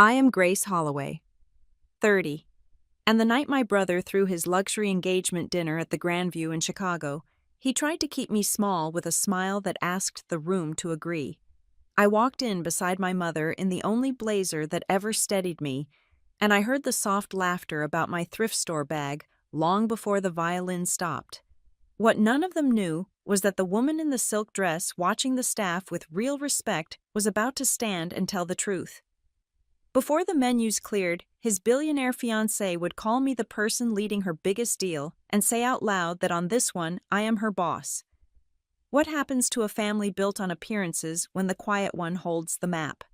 I am Grace Holloway, 30, and the night my brother threw his luxury engagement dinner at the Grandview in Chicago, he tried to keep me small with a smile that asked the room to agree. I walked in beside my mother in the only blazer that ever steadied me, and I heard the soft laughter about my thrift store bag long before the violin stopped. What none of them knew was that the woman in the silk dress watching the staff with real respect was about to stand and tell the truth. Before the menus cleared, his billionaire fiancée would call me the person leading her biggest deal and say out loud that on this one, I am her boss. What happens to a family built on appearances when the quiet one holds the map?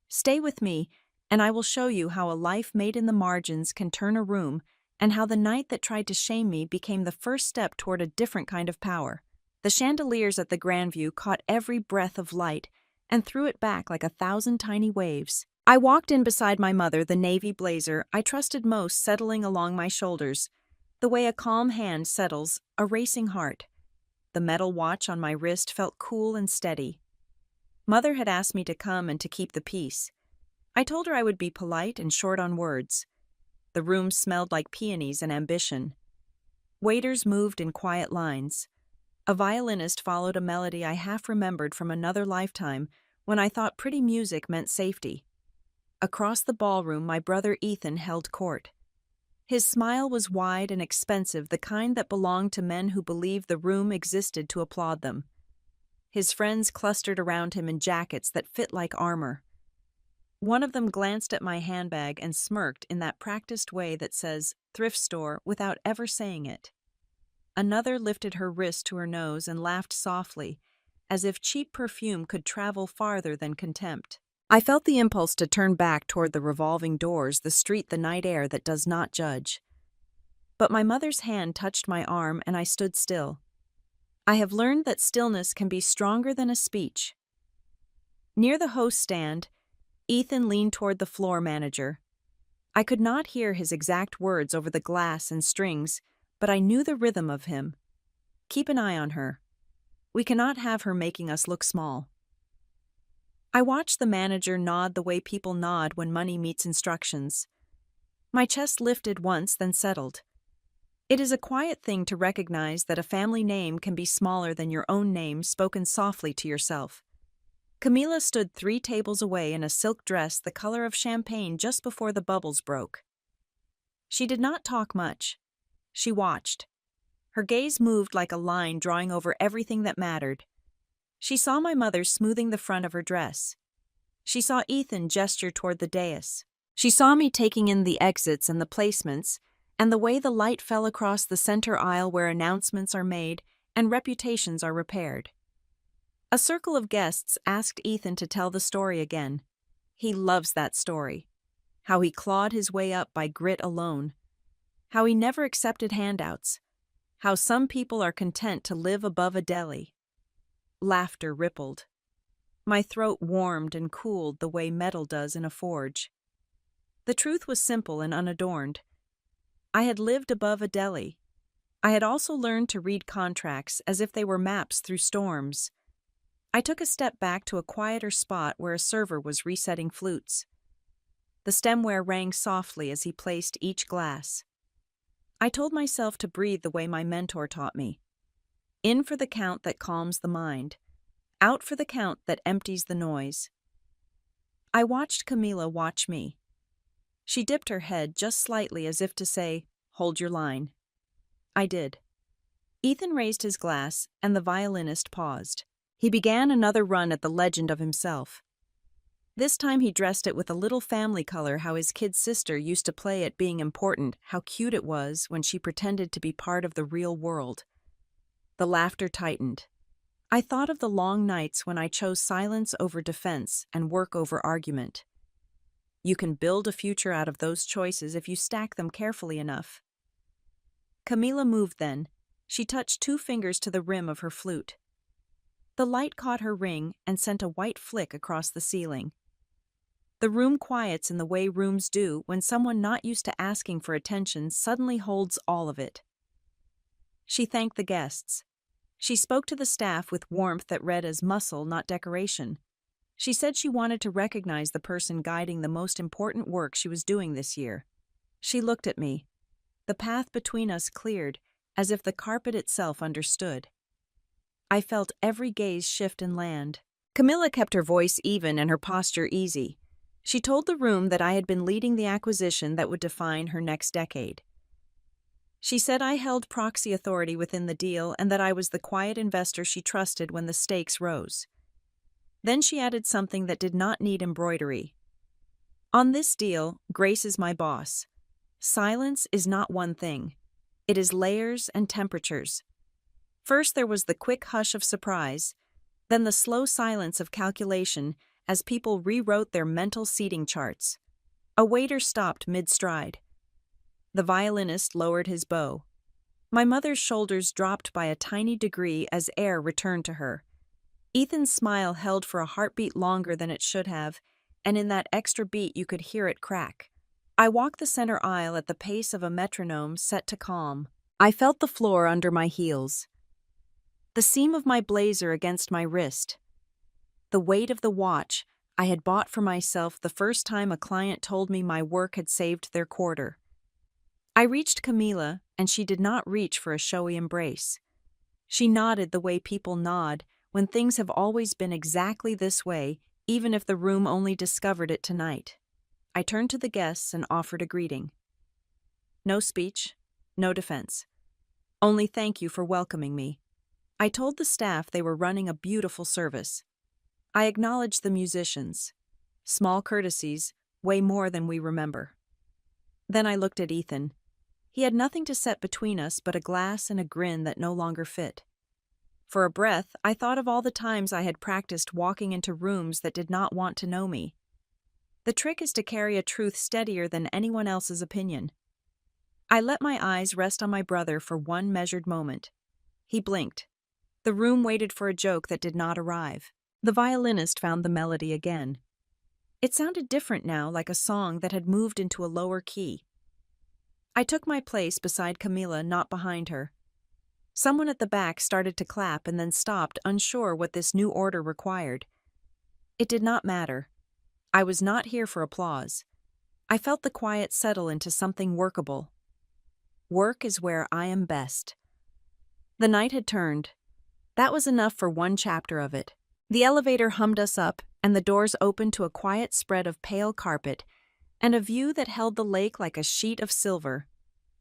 Stay with me, and I will show you how a life made in the margins can turn a room, and how the night that tried to shame me became the first step toward a different kind of power. The chandeliers at the Grandview caught every breath of light and threw it back like 1,000 tiny waves. I walked in beside my mother, the navy blazer I trusted most settling along my shoulders, the way a calm hand settles a racing heart. The metal watch on my wrist felt cool and steady. Mother had asked me to come and to keep the peace. I told her I would be polite and short on words. The room smelled like peonies and ambition. Waiters moved in quiet lines. A violinist followed a melody I half remembered from another lifetime when I thought pretty music meant safety. Across the ballroom, my brother Ethan held court. His smile was wide and expensive, the kind that belonged to men who believed the room existed to applaud them. His friends clustered around him in jackets that fit like armor. One of them glanced at my handbag and smirked in that practiced way that says thrift store without ever saying it. Another lifted her wrist to her nose and laughed softly, as if cheap perfume could travel farther than contempt. I felt the impulse to turn back toward the revolving doors, the street, the night air that does not judge. But my mother's hand touched my arm and I stood still. I have learned that stillness can be stronger than a speech. Near the host stand, Ethan leaned toward the floor manager. I could not hear his exact words over the glass and strings, but I knew the rhythm of him. Keep an eye on her. We cannot have her making us look small. I watched the manager nod the way people nod when money meets instructions. My chest lifted once, then settled. It is a quiet thing to recognize that a family name can be smaller than your own name spoken softly to yourself. Camila stood 3 tables away in a silk dress the color of champagne just before the bubbles broke. She did not talk much. She watched. Her gaze moved like a line drawing over everything that mattered. She saw my mother smoothing the front of her dress. She saw Ethan gesture toward the dais. She saw me taking in the exits and the placements, and the way the light fell across the center aisle where announcements are made and reputations are repaired. A circle of guests asked Ethan to tell the story again. He loves that story. How he clawed his way up by grit alone. How he never accepted handouts. How some people are content to live above a deli. Laughter rippled. My throat warmed and cooled the way metal does in a forge. The truth was simple and unadorned. I had lived above a deli. I had also learned to read contracts as if they were maps through storms. I took a step back to a quieter spot where a server was resetting flutes. The stemware rang softly as he placed each glass. I told myself to breathe the way my mentor taught me. In for the count that calms the mind. Out for the count that empties the noise. I watched Camila watch me. She dipped her head just slightly as if to say, "Hold your line." I did. Ethan raised his glass, and the violinist paused. He began another run at the legend of himself. This time he dressed it with a little family color, how his kid sister used to play at being important, how cute it was when she pretended to be part of the real world. The laughter tightened. I thought of the long nights when I chose silence over defense and work over argument. You can build a future out of those choices if you stack them carefully enough. Camila moved then. She touched 2 fingers to the rim of her flute. The light caught her ring and sent a white flick across the ceiling. The room quiets in the way rooms do when someone not used to asking for attention suddenly holds all of it. She thanked the guests. She spoke to the staff with warmth that read as muscle, not decoration. She said she wanted to recognize the person guiding the most important work she was doing this year. She looked at me. The path between us cleared, as if the carpet itself understood. I felt every gaze shift and land. Camilla kept her voice even and her posture easy. She told the room that I had been leading the acquisition that would define her next decade. She said I held proxy authority within the deal and that I was the quiet investor she trusted when the stakes rose. Then she added something that did not need embroidery. On this deal, Grace is my boss. Silence is not one thing. It is layers and temperatures. First there was the quick hush of surprise, then the slow silence of calculation as people rewrote their mental seating charts. A waiter stopped mid-stride. The violinist lowered his bow. My mother's shoulders dropped by a tiny degree as air returned to her. Ethan's smile held for a heartbeat longer than it should have, and in that extra beat you could hear it crack. I walked the center aisle at the pace of a metronome set to calm. I felt the floor under my heels. The seam of my blazer against my wrist. The weight of the watch I had bought for myself the first time a client told me my work had saved their quarter. I reached Camila, and she did not reach for a showy embrace. She nodded the way people nod when things have always been exactly this way, even if the room only discovered it tonight. I turned to the guests and offered a greeting. No speech, no defense. Only thank you for welcoming me. I told the staff they were running a beautiful service. I acknowledged the musicians. Small courtesies, way more than we remember. Then I looked at Ethan. He had nothing to set between us but a glass and a grin that no longer fit. For a breath, I thought of all the times I had practiced walking into rooms that did not want to know me. The trick is to carry a truth steadier than anyone else's opinion. I let my eyes rest on my brother for one measured moment. He blinked. The room waited for a joke that did not arrive. The violinist found the melody again. It sounded different now, like a song that had moved into a lower key. I took my place beside Camila, not behind her. Someone at the back started to clap and then stopped, unsure what this new order required. It did not matter. I was not here for applause. I felt the quiet settle into something workable. Work is where I am best. The night had turned. That was enough for one chapter of it. The elevator hummed us up, and the doors opened to a quiet spread of pale carpet and a view that held the lake like a sheet of silver.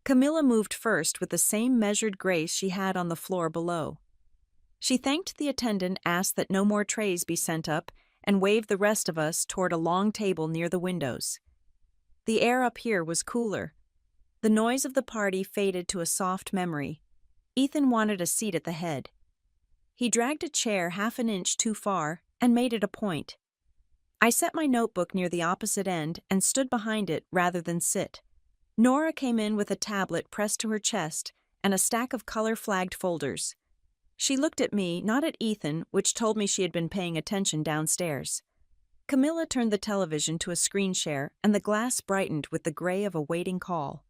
Camilla moved first with the same measured grace she had on the floor below. She thanked the attendant, asked that no more trays be sent up, and waved the rest of us toward a long table near the windows. The air up here was cooler. The noise of the party faded to a soft memory. Ethan wanted a seat at the head. He dragged a chair half an inch too far and made it a point. I set my notebook near the opposite end and stood behind it rather than sit. Nora came in with a tablet pressed to her chest and a stack of color-flagged folders. She looked at me, not at Ethan, which told me she had been paying attention downstairs. Camilla turned the television to a screen share, and the glass brightened with the gray of a waiting call.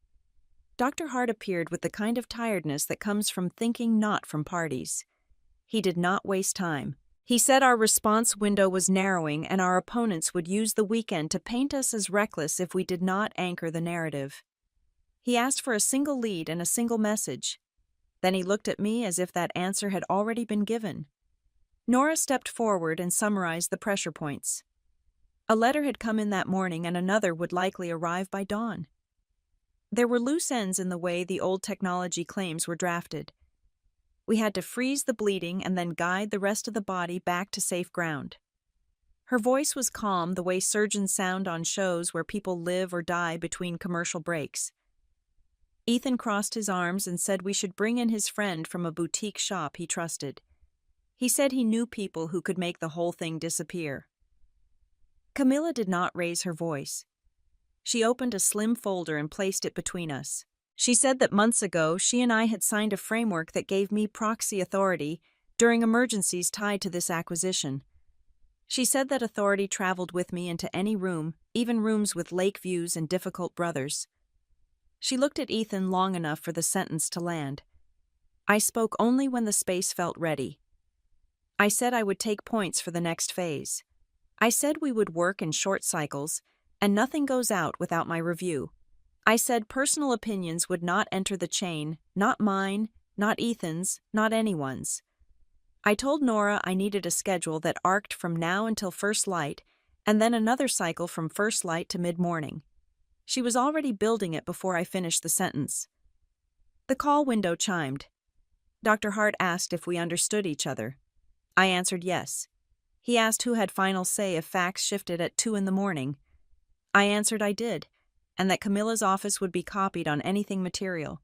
Dr. Hart appeared with the kind of tiredness that comes from thinking, not from parties. He did not waste time. He said our response window was narrowing and our opponents would use the weekend to paint us as reckless if we did not anchor the narrative. He asked for a single lead and a single message. Then he looked at me as if that answer had already been given. Nora stepped forward and summarized the pressure points. A letter had come in that morning and another would likely arrive by dawn. There were loose ends in the way the old technology claims were drafted. We had to freeze the bleeding and then guide the rest of the body back to safe ground. Her voice was calm, the way surgeons sound on shows where people live or die between commercial breaks. Ethan crossed his arms and said we should bring in his friend from a boutique shop he trusted. He said he knew people who could make the whole thing disappear. Camilla did not raise her voice. She opened a slim folder and placed it between us. She said that months ago she and I had signed a framework that gave me proxy authority during emergencies tied to this acquisition. She said that authority traveled with me into any room, even rooms with lake views and difficult brothers. She looked at Ethan long enough for the sentence to land. I spoke only when the space felt ready. I said I would take points for the next phase. I said we would work in short cycles, and nothing goes out without my review. I said personal opinions would not enter the chain, not mine, not Ethan's, not anyone's. I told Nora I needed a schedule that arced from now until first light, and then another cycle from first light to mid-morning. She was already building it before I finished the sentence. The call window chimed. Dr. Hart asked if we understood each other. I answered yes. He asked who had final say if fax shifted at 2 a.m. I answered I did, and that Camilla's office would be copied on anything material.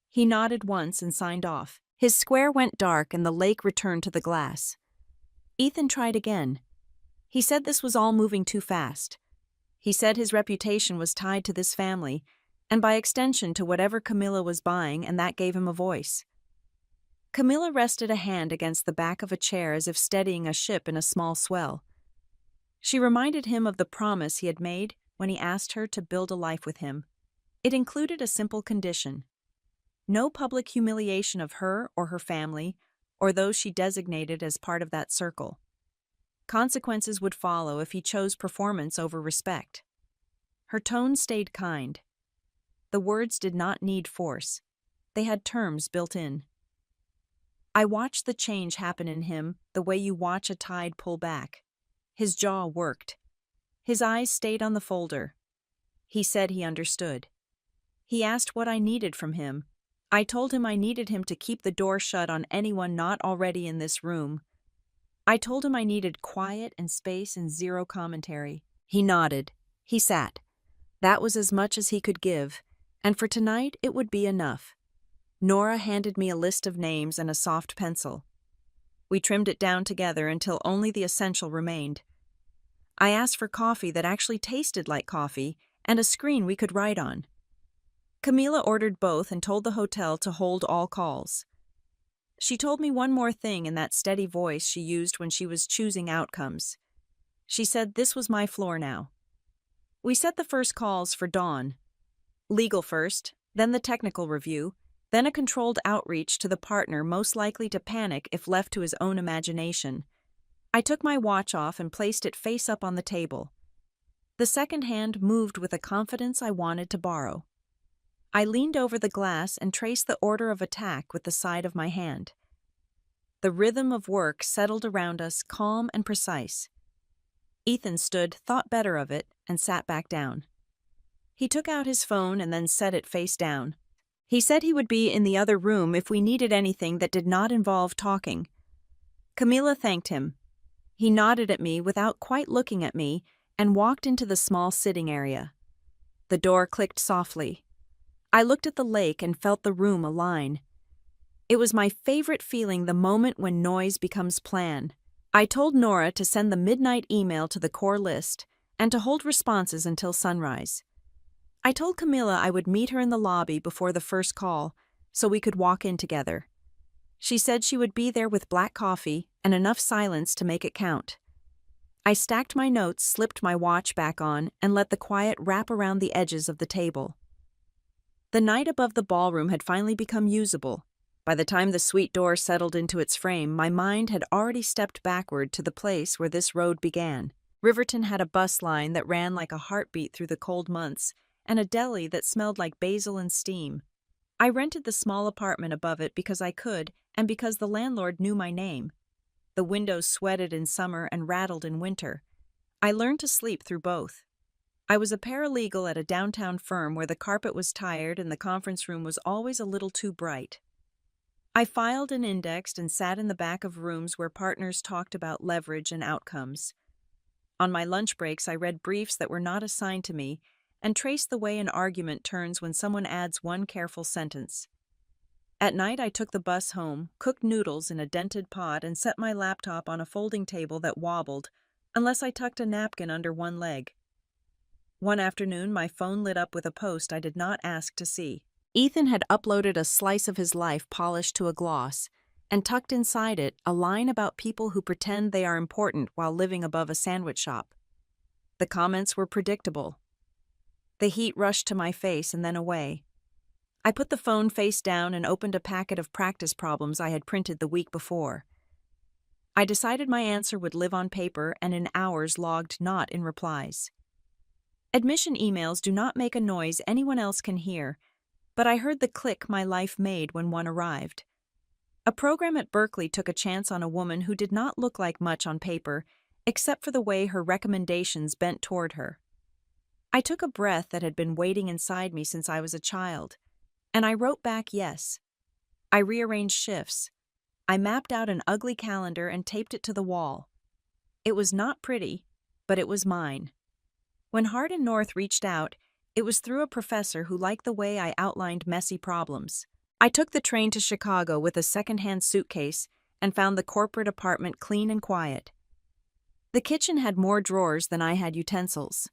He nodded once and signed off. His square went dark and the lake returned to the glass. Ethan tried again. He said this was all moving too fast. He said his reputation was tied to this family, and by extension to whatever Camilla was buying, and that gave him a voice. Camilla rested a hand against the back of a chair as if steadying a ship in a small swell. She reminded him of the promise he had made when he asked her to build a life with him. It included a simple condition: no public humiliation of her or her family, or those she designated as part of that circle. Consequences would follow if he chose performance over respect. Her tone stayed kind. The words did not need force. They had terms built in. I watched the change happen in him the way you watch a tide pull back. His jaw worked. His eyes stayed on the folder. He said he understood. He asked what I needed from him. I told him I needed him to keep the door shut on anyone not already in this room. I told him I needed quiet and space and zero commentary. He nodded. He sat. That was as much as he could give, and for tonight it would be enough. Nora handed me a list of names and a soft pencil. We trimmed it down together until only the essential remained. I asked for coffee that actually tasted like coffee and a screen we could write on. Camila ordered both and told the hotel to hold all calls. She told me one more thing in that steady voice she used when she was choosing outcomes. She said this was my floor now. We set the first calls for dawn. Legal first, then the technical review, then a controlled outreach to the partner most likely to panic if left to his own imagination. I took my watch off and placed it face up on the table. The second hand moved with a confidence I wanted to borrow. I leaned over the glass and traced the order of attack with the side of my hand. The rhythm of work settled around us, calm and precise. Ethan stood, thought better of it, and sat back down. He took out his phone and then set it face down. He said he would be in the other room if we needed anything that did not involve talking. Camila thanked him. He nodded at me without quite looking at me and walked into the small sitting area. The door clicked softly. I looked at the lake and felt the room align. It was my favorite feeling the moment when noise becomes plan. I told Nora to send the midnight email to the core list and to hold responses until sunrise. I told Camilla I would meet her in the lobby before the first call so we could walk in together. She said she would be there with black coffee and enough silence to make it count. I stacked my notes, slipped my watch back on, and let the quiet wrap around the edges of the table. The night above the ballroom had finally become usable. By the time the suite door settled into its frame, my mind had already stepped backward to the place where this road began. Riverton had a bus line that ran like a heartbeat through the cold months, and a deli that smelled like basil and steam. I rented the small apartment above it because I could, and because the landlord knew my name. The windows sweated in summer and rattled in winter. I learned to sleep through both. I was a paralegal at a downtown firm where the carpet was tired and the conference room was always a little too bright. I filed and indexed and sat in the back of rooms where partners talked about leverage and outcomes. On my lunch breaks, I read briefs that were not assigned to me and traced the way an argument turns when someone adds one careful sentence. At night, I took the bus home, cooked noodles in a dented pot, and set my laptop on a folding table that wobbled, unless I tucked a napkin under one leg. One afternoon, my phone lit up with a post I did not ask to see. Ethan had uploaded a slice of his life polished to a gloss, and tucked inside it a line about people who pretend they are important while living above a sandwich shop. The comments were predictable. The heat rushed to my face and then away. I put the phone face down and opened a packet of practice problems I had printed the week before. I decided my answer would live on paper and in hours logged, not in replies. Admission emails do not make a noise anyone else can hear, but I heard the click my life made when one arrived. A program at Berkeley took a chance on a woman who did not look like much on paper, except for the way her recommendations bent toward her. I took a breath that had been waiting inside me since I was a child, and I wrote back yes. I rearranged shifts. I mapped out an ugly calendar and taped it to the wall. It was not pretty, but it was mine. When Hart and North reached out, it was through a professor who liked the way I outlined messy problems. I took the train to Chicago with a secondhand suitcase and found the corporate apartment clean and quiet. The kitchen had more drawers than I had utensils.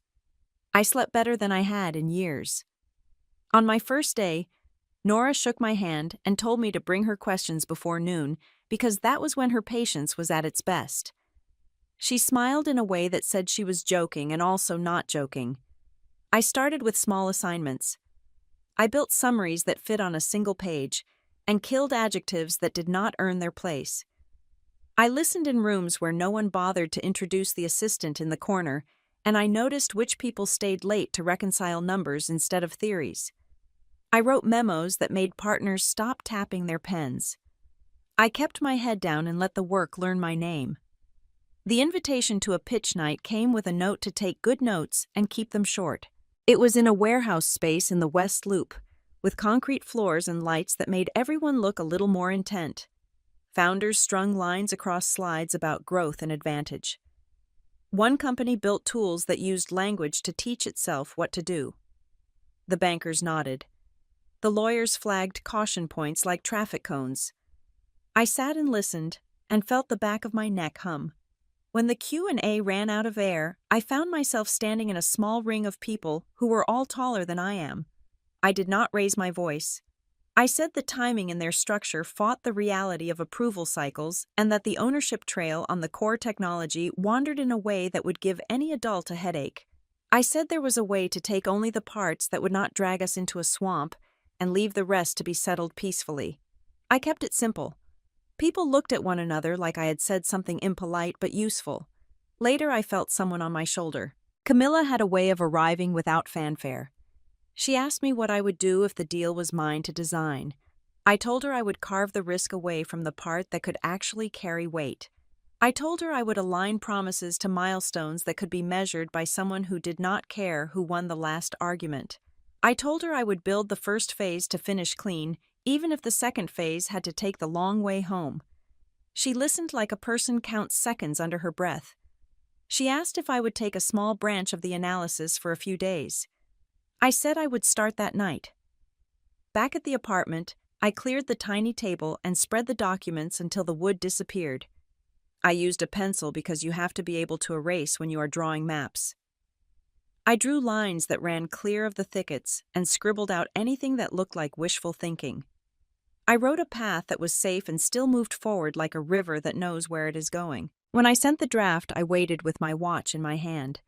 I slept better than I had in years. On my first day, Nora shook my hand and told me to bring her questions before noon because that was when her patience was at its best. She smiled in a way that said she was joking and also not joking. I started with small assignments. I built summaries that fit on a single page and killed adjectives that did not earn their place. I listened in rooms where no one bothered to introduce the assistant in the corner, and I noticed which people stayed late to reconcile numbers instead of theories. I wrote memos that made partners stop tapping their pens. I kept my head down and let the work learn my name. The invitation to a pitch night came with a note to take good notes and keep them short. It was in a warehouse space in the West Loop, with concrete floors and lights that made everyone look a little more intent. Founders strung lines across slides about growth and advantage. One company built tools that used language to teach itself what to do. The bankers nodded. The lawyers flagged caution points like traffic cones. I sat and listened and felt the back of my neck hum. When the Q&A ran out of air, I found myself standing in a small ring of people who were all taller than I am. I did not raise my voice. I said the timing in their structure fought the reality of approval cycles and that the ownership trail on the core technology wandered in a way that would give any adult a headache. I said there was a way to take only the parts that would not drag us into a swamp and leave the rest to be settled peacefully. I kept it simple. People looked at one another like I had said something impolite but useful. Later I felt someone on my shoulder. Camilla had a way of arriving without fanfare. She asked me what I would do if the deal was mine to design. I told her I would carve the risk away from the part that could actually carry weight. I told her I would align promises to milestones that could be measured by someone who did not care who won the last argument. I told her I would build the first phase to finish clean, even if the second phase had to take the long way home. She listened like a person counts seconds under her breath. She asked if I would take a small branch of the analysis for a few days. I said I would start that night. Back at the apartment, I cleared the tiny table and spread the documents until the wood disappeared. I used a pencil because you have to be able to erase when you are drawing maps. I drew lines that ran clear of the thickets and scribbled out anything that looked like wishful thinking. I wrote a path that was safe and still moved forward like a river that knows where it is going. When I sent the draft, I waited with my watch in my hand.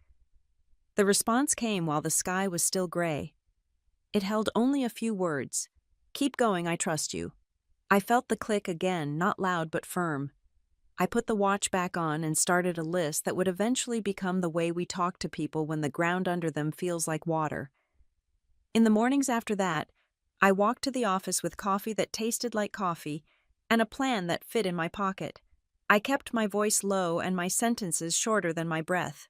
The response came while the sky was still gray. It held only a few words. "Keep going, I trust you." I felt the click again, not loud but firm. I put the watch back on and started a list that would eventually become the way we talk to people when the ground under them feels like water. In the mornings after that, I walked to the office with coffee that tasted like coffee and a plan that fit in my pocket. I kept my voice low and my sentences shorter than my breath.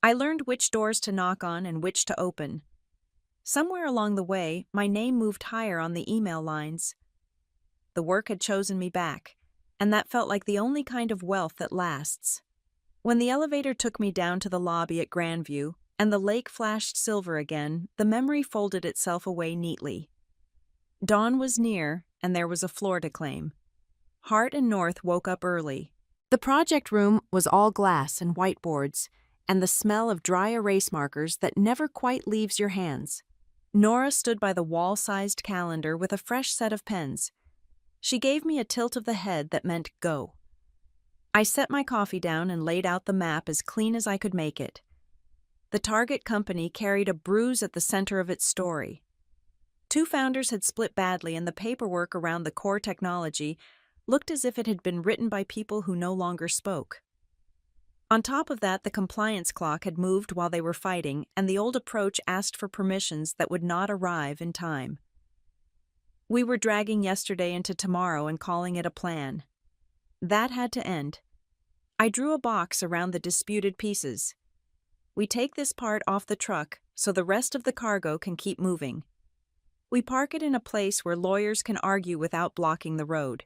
I learned which doors to knock on and which to open. Somewhere along the way, my name moved higher on the email lines. The work had chosen me back, and that felt like the only kind of wealth that lasts. When the elevator took me down to the lobby at Grandview, and the lake flashed silver again, the memory folded itself away neatly. Dawn was near, and there was a floor to claim. Hart and North woke up early. The project room was all glass and whiteboards, and the smell of dry erase markers that never quite leaves your hands. Nora stood by the wall-sized calendar with a fresh set of pens. She gave me a tilt of the head that meant go. I set my coffee down and laid out the map as clean as I could make it. The target company carried a bruise at the center of its story. Two founders had split badly, and the paperwork around the core technology looked as if it had been written by people who no longer spoke. On top of that, the compliance clock had moved while they were fighting, and the old approach asked for permissions that would not arrive in time. We were dragging yesterday into tomorrow and calling it a plan. That had to end. I drew a box around the disputed pieces. We take this part off the truck so the rest of the cargo can keep moving. We park it in a place where lawyers can argue without blocking the road.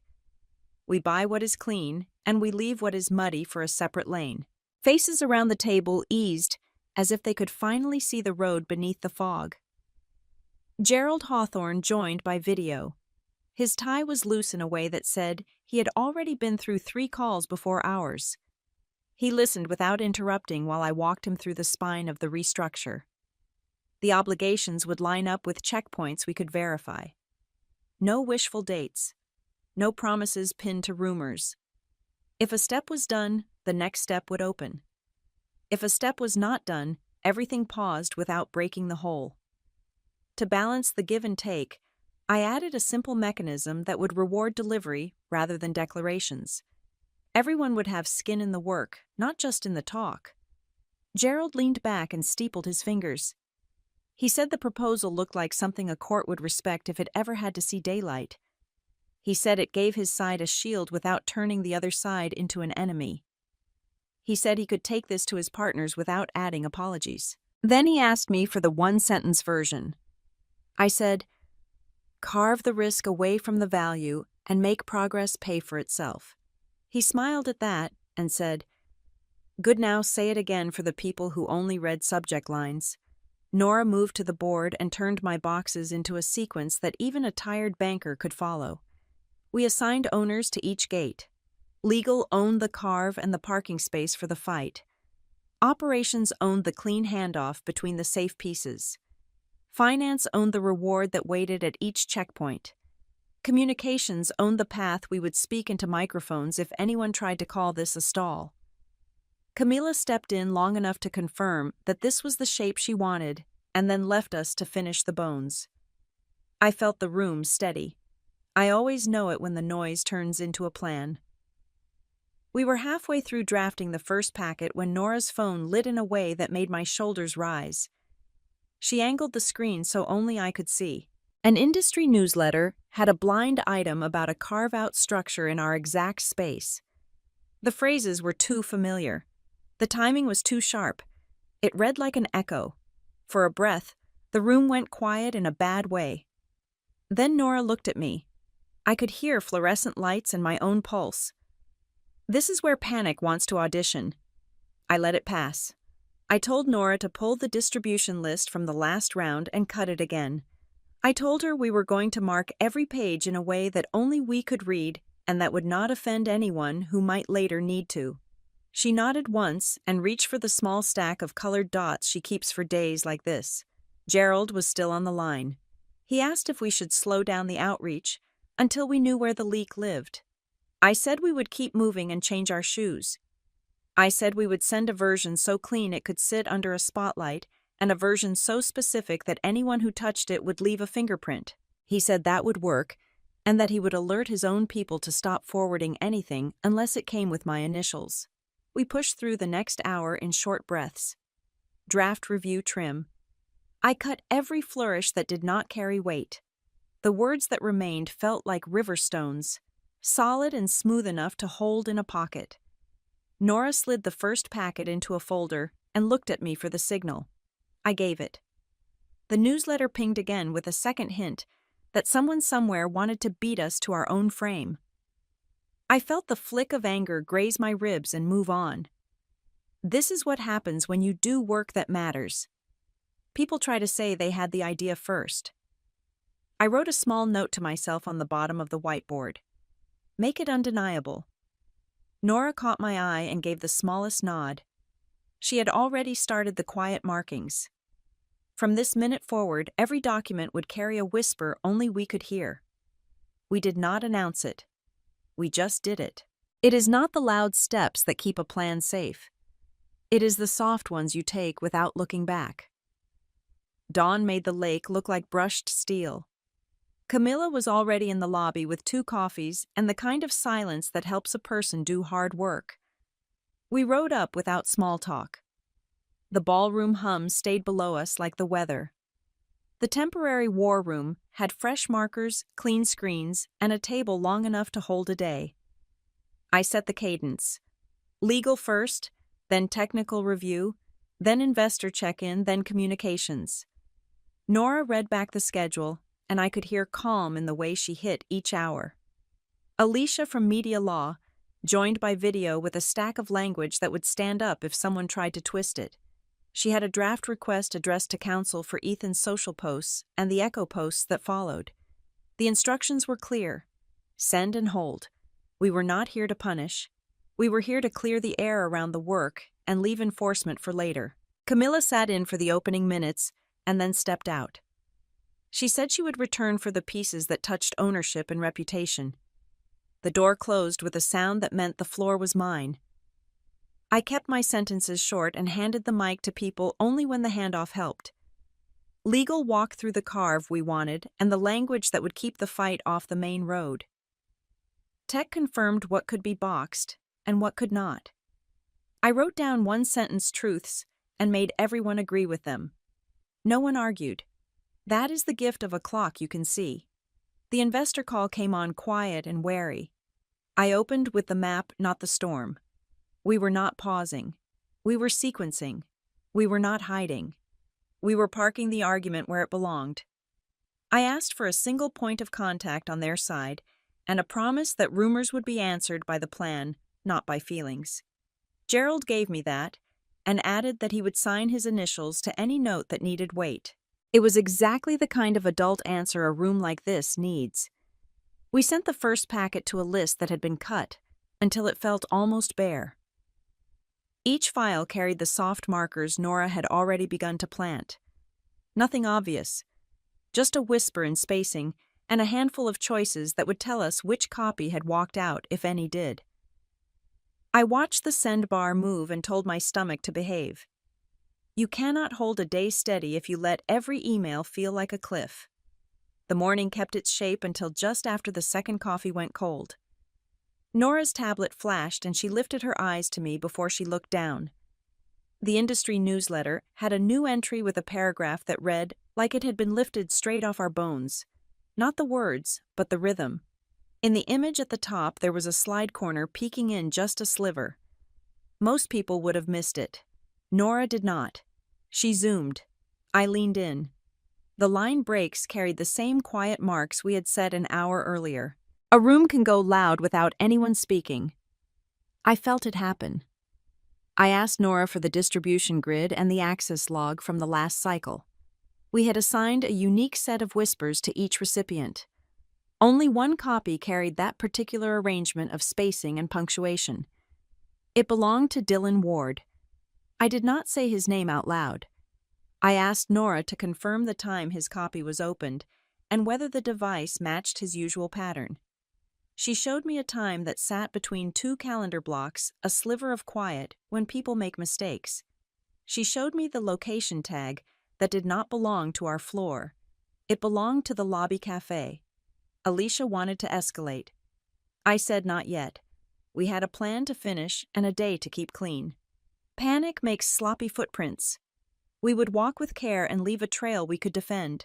We buy what is clean, and we leave what is muddy for a separate lane. Faces around the table eased as if they could finally see the road beneath the fog. Gerald Hawthorne joined by video. His tie was loose in a way that said he had already been through 3 calls before ours. He listened without interrupting while I walked him through the spine of the restructure. The obligations would line up with checkpoints we could verify. No wishful dates. No promises pinned to rumors. If a step was done, the next step would open. If a step was not done, everything paused without breaking the whole. To balance the give and take, I added a simple mechanism that would reward delivery rather than declarations. Everyone would have skin in the work, not just in the talk. Gerald leaned back and steepled his fingers. He said the proposal looked like something a court would respect if it ever had to see daylight. He said it gave his side a shield without turning the other side into an enemy. He said he could take this to his partners without adding apologies. Then he asked me for the one-sentence version. I said, "Carve the risk away from the value and make progress pay for itself." He smiled at that and said, "Good, now say it again for the people who only read subject lines." Nora moved to the board and turned my boxes into a sequence that even a tired banker could follow. We assigned owners to each gate. Legal owned the carve and the parking space for the fight. Operations owned the clean handoff between the safe pieces. Finance owned the reward that waited at each checkpoint. Communications owned the path we would speak into microphones if anyone tried to call this a stall. Camila stepped in long enough to confirm that this was the shape she wanted, and then left us to finish the bones. I felt the room steady. I always know it when the noise turns into a plan. We were halfway through drafting the first packet when Nora's phone lit in a way that made my shoulders rise. She angled the screen so only I could see. An industry newsletter had a blind item about a carve-out structure in our exact space. The phrases were too familiar. The timing was too sharp. It read like an echo. For a breath, the room went quiet in a bad way. Then Nora looked at me. I could hear fluorescent lights and my own pulse. This is where panic wants to audition. I let it pass. I told Nora to pull the distribution list from the last round and cut it again. I told her we were going to mark every page in a way that only we could read and that would not offend anyone who might later need to. She nodded once and reached for the small stack of colored dots she keeps for days like this. Gerald was still on the line. He asked if we should slow down the outreach until we knew where the leak lived. I said we would keep moving and change our shoes. I said we would send a version so clean it could sit under a spotlight and a version so specific that anyone who touched it would leave a fingerprint. He said that would work and that he would alert his own people to stop forwarding anything unless it came with my initials. We pushed through the next hour in short breaths. Draft review trim. I cut every flourish that did not carry weight. The words that remained felt like river stones, solid and smooth enough to hold in a pocket. Nora slid the first packet into a folder and looked at me for the signal. I gave it. The newsletter pinged again with a second hint that someone somewhere wanted to beat us to our own frame. I felt the flick of anger graze my ribs and move on. This is what happens when you do work that matters. People try to say they had the idea first. I wrote a small note to myself on the bottom of the whiteboard. Make it undeniable. Nora caught my eye and gave the smallest nod. She had already started the quiet markings. From this minute forward, every document would carry a whisper only we could hear. We did not announce it. We just did it. It is not the loud steps that keep a plan safe. It is the soft ones you take without looking back. Dawn made the lake look like brushed steel. Camilla was already in the lobby with 2 coffees and the kind of silence that helps a person do hard work. We rode up without small talk. The ballroom hum stayed below us like the weather. The temporary war room had fresh markers, clean screens, and a table long enough to hold a day. I set the cadence. Legal first, then technical review, then investor check-in, then communications. Nora read back the schedule, and I could hear calm in the way she hit each hour. Alicia from Media Law, joined by video with a stack of language that would stand up if someone tried to twist it. She had a draft request addressed to counsel for Ethan's social posts and the echo posts that followed. The instructions were clear. Send and hold. We were not here to punish. We were here to clear the air around the work and leave enforcement for later. Camilla sat in for the opening minutes and then stepped out. She said she would return for the pieces that touched ownership and reputation. The door closed with a sound that meant the floor was mine. I kept my sentences short and handed the mic to people only when the handoff helped. Legal walked through the carve we wanted and the language that would keep the fight off the main road. Tech confirmed what could be boxed and what could not. I wrote down one-sentence truths and made everyone agree with them. No one argued. That is the gift of a clock you can see. The investor call came on quiet and wary. I opened with the map, not the storm. We were not pausing. We were sequencing. We were not hiding. We were parking the argument where it belonged. I asked for a single point of contact on their side and a promise that rumors would be answered by the plan, not by feelings. Gerald gave me that and added that he would sign his initials to any note that needed weight. It was exactly the kind of adult answer a room like this needs. We sent the first packet to a list that had been cut until it felt almost bare. Each file carried the soft markers Nora had already begun to plant. Nothing obvious, just a whisper in spacing and a handful of choices that would tell us which copy had walked out, if any did. I watched the send bar move and told my stomach to behave. You cannot hold a day steady if you let every email feel like a cliff. The morning kept its shape until just after the second coffee went cold. Nora's tablet flashed and she lifted her eyes to me before she looked down. The industry newsletter had a new entry with a paragraph that read like it had been lifted straight off our bones. Not the words, but the rhythm. In the image at the top there was a slide corner peeking in just a sliver. Most people would have missed it. Nora did not. She zoomed. I leaned in. The line breaks carried the same quiet marks we had set an hour earlier. A room can go loud without anyone speaking. I felt it happen. I asked Nora for the distribution grid and the access log from the last cycle. We had assigned a unique set of whispers to each recipient. Only one copy carried that particular arrangement of spacing and punctuation. It belonged to Dylan Ward. I did not say his name out loud. I asked Nora to confirm the time his copy was opened and whether the device matched his usual pattern. She showed me a time that sat between 2 calendar blocks, a sliver of quiet, when people make mistakes. She showed me the location tag that did not belong to our floor. It belonged to the lobby cafe. Alicia wanted to escalate. I said not yet. We had a plan to finish and a day to keep clean. Panic makes sloppy footprints. We would walk with care and leave a trail we could defend.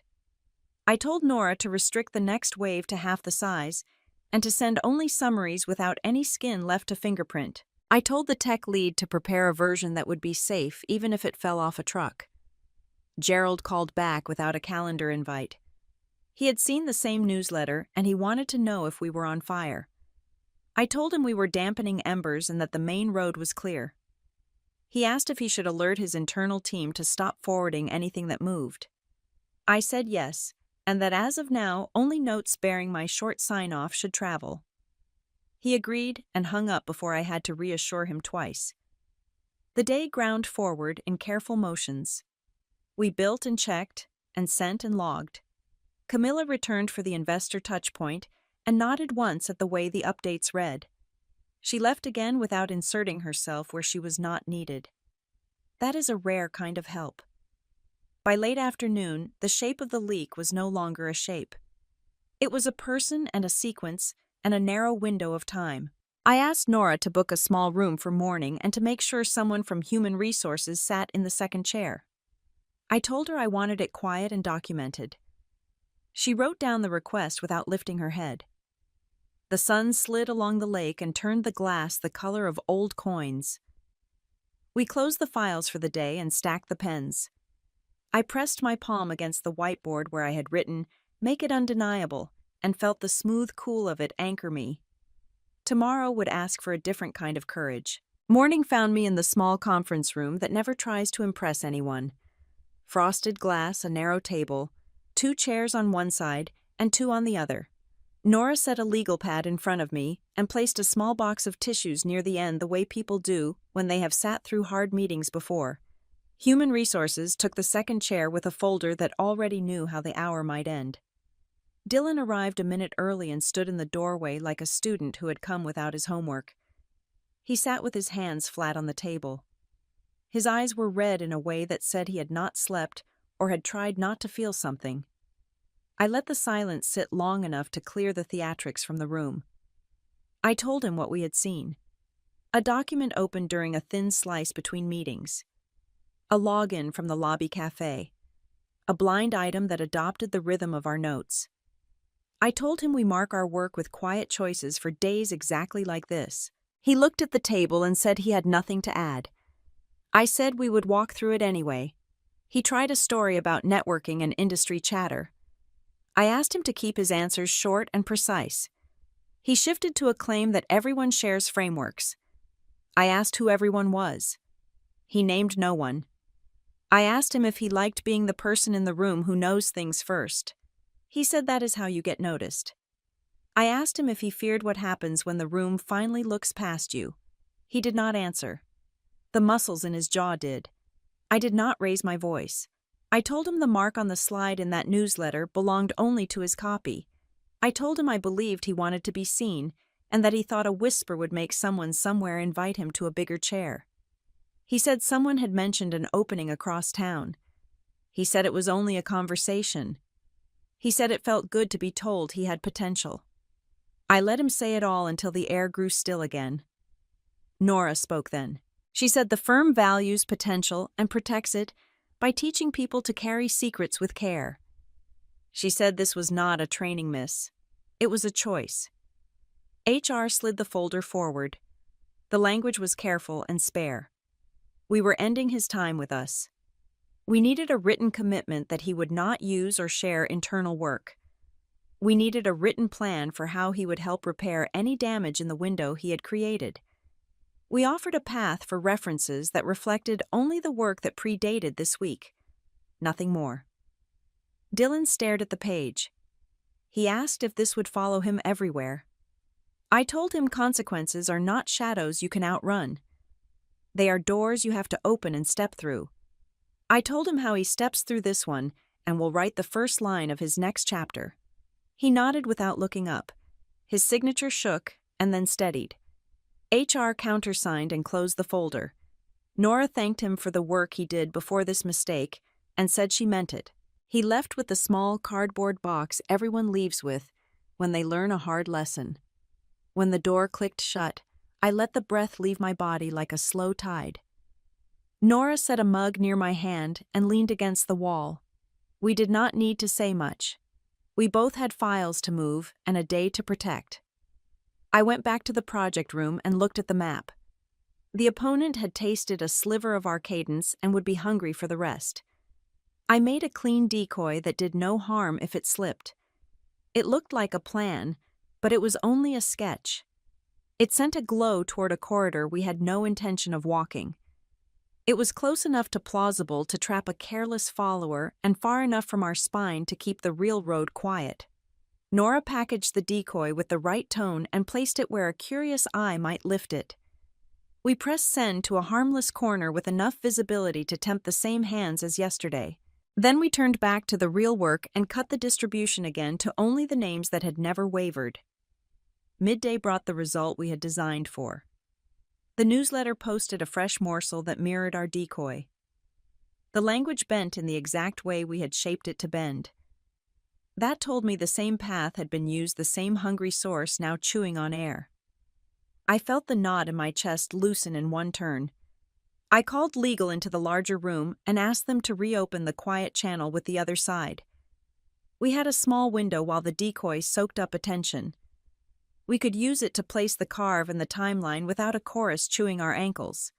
I told Nora to restrict the next wave to half the size and to send only summaries without any skin left to fingerprint. I told the tech lead to prepare a version that would be safe even if it fell off a truck. Gerald called back without a calendar invite. He had seen the same newsletter and he wanted to know if we were on fire. I told him we were dampening embers and that the main road was clear. He asked if he should alert his internal team to stop forwarding anything that moved. I said yes, and that as of now, only notes bearing my short sign-off should travel. He agreed and hung up before I had to reassure him twice. The day ground forward in careful motions. We built and checked, and sent and logged. Camilla returned for the investor touchpoint and nodded once at the way the updates read. She left again without inserting herself where she was not needed. That is a rare kind of help. By late afternoon, the shape of the leak was no longer a shape. It was a person and a sequence and a narrow window of time. I asked Nora to book a small room for morning and to make sure someone from Human Resources sat in the second chair. I told her I wanted it quiet and documented. She wrote down the request without lifting her head. The sun slid along the lake and turned the glass the color of old coins. We closed the files for the day and stacked the pens. I pressed my palm against the whiteboard where I had written, "Make it undeniable," and felt the smooth cool of it anchor me. Tomorrow would ask for a different kind of courage. Morning found me in the small conference room that never tries to impress anyone. Frosted glass, a narrow table, 2 chairs on one side and 2 on the other. Nora set a legal pad in front of me and placed a small box of tissues near the end the way people do when they have sat through hard meetings before. Human Resources took the second chair with a folder that already knew how the hour might end. Dylan arrived a minute early and stood in the doorway like a student who had come without his homework. He sat with his hands flat on the table. His eyes were red in a way that said he had not slept or had tried not to feel something. I let the silence sit long enough to clear the theatrics from the room. I told him what we had seen. A document opened during a thin slice between meetings. A login from the lobby cafe. A blind item that adopted the rhythm of our notes. I told him we mark our work with quiet choices for days exactly like this. He looked at the table and said he had nothing to add. I said we would walk through it anyway. He tried a story about networking and industry chatter. I asked him to keep his answers short and precise. He shifted to a claim that everyone shares frameworks. I asked who everyone was. He named no one. I asked him if he liked being the person in the room who knows things first. He said that is how you get noticed. I asked him if he feared what happens when the room finally looks past you. He did not answer. The muscles in his jaw did. I did not raise my voice. I told him the mark on the slide in that newsletter belonged only to his copy. I told him I believed he wanted to be seen and that he thought a whisper would make someone somewhere invite him to a bigger chair. He said someone had mentioned an opening across town. He said it was only a conversation. He said it felt good to be told he had potential. I let him say it all until the air grew still again. Nora spoke then. She said the firm values potential and protects it by teaching people to carry secrets with care. She said this was not a training miss. It was a choice. HR slid the folder forward. The language was careful and spare. We were ending his time with us. We needed a written commitment that he would not use or share internal work. We needed a written plan for how he would help repair any damage in the window he had created. We offered a path for references that reflected only the work that predated this week. Nothing more. Dylan stared at the page. He asked if this would follow him everywhere. I told him consequences are not shadows you can outrun. They are doors you have to open and step through. I told him how he steps through this one and will write the first line of his next chapter. He nodded without looking up. His signature shook and then steadied. HR countersigned and closed the folder. Nora thanked him for the work he did before this mistake and said she meant it. He left with the small cardboard box everyone leaves with when they learn a hard lesson. When the door clicked shut, I let the breath leave my body like a slow tide. Nora set a mug near my hand and leaned against the wall. We did not need to say much. We both had files to move and a day to protect. I went back to the project room and looked at the map. The opponent had tasted a sliver of our cadence and would be hungry for the rest. I made a clean decoy that did no harm if it slipped. It looked like a plan, but it was only a sketch. It sent a glow toward a corridor we had no intention of walking. It was close enough to plausible to trap a careless follower and far enough from our spine to keep the real road quiet. Nora packaged the decoy with the right tone and placed it where a curious eye might lift it. We pressed send to a harmless corner with enough visibility to tempt the same hands as yesterday. Then we turned back to the real work and cut the distribution again to only the names that had never wavered. Midday brought the result we had designed for. The newsletter posted a fresh morsel that mirrored our decoy. The language bent in the exact way we had shaped it to bend. That told me the same path had been used, the same hungry source now chewing on air. I felt the knot in my chest loosen in one turn. I called legal into the larger room and asked them to reopen the quiet channel with the other side. We had a small window while the decoy soaked up attention. We could use it to place the carve and the timeline without a chorus chewing our ankles.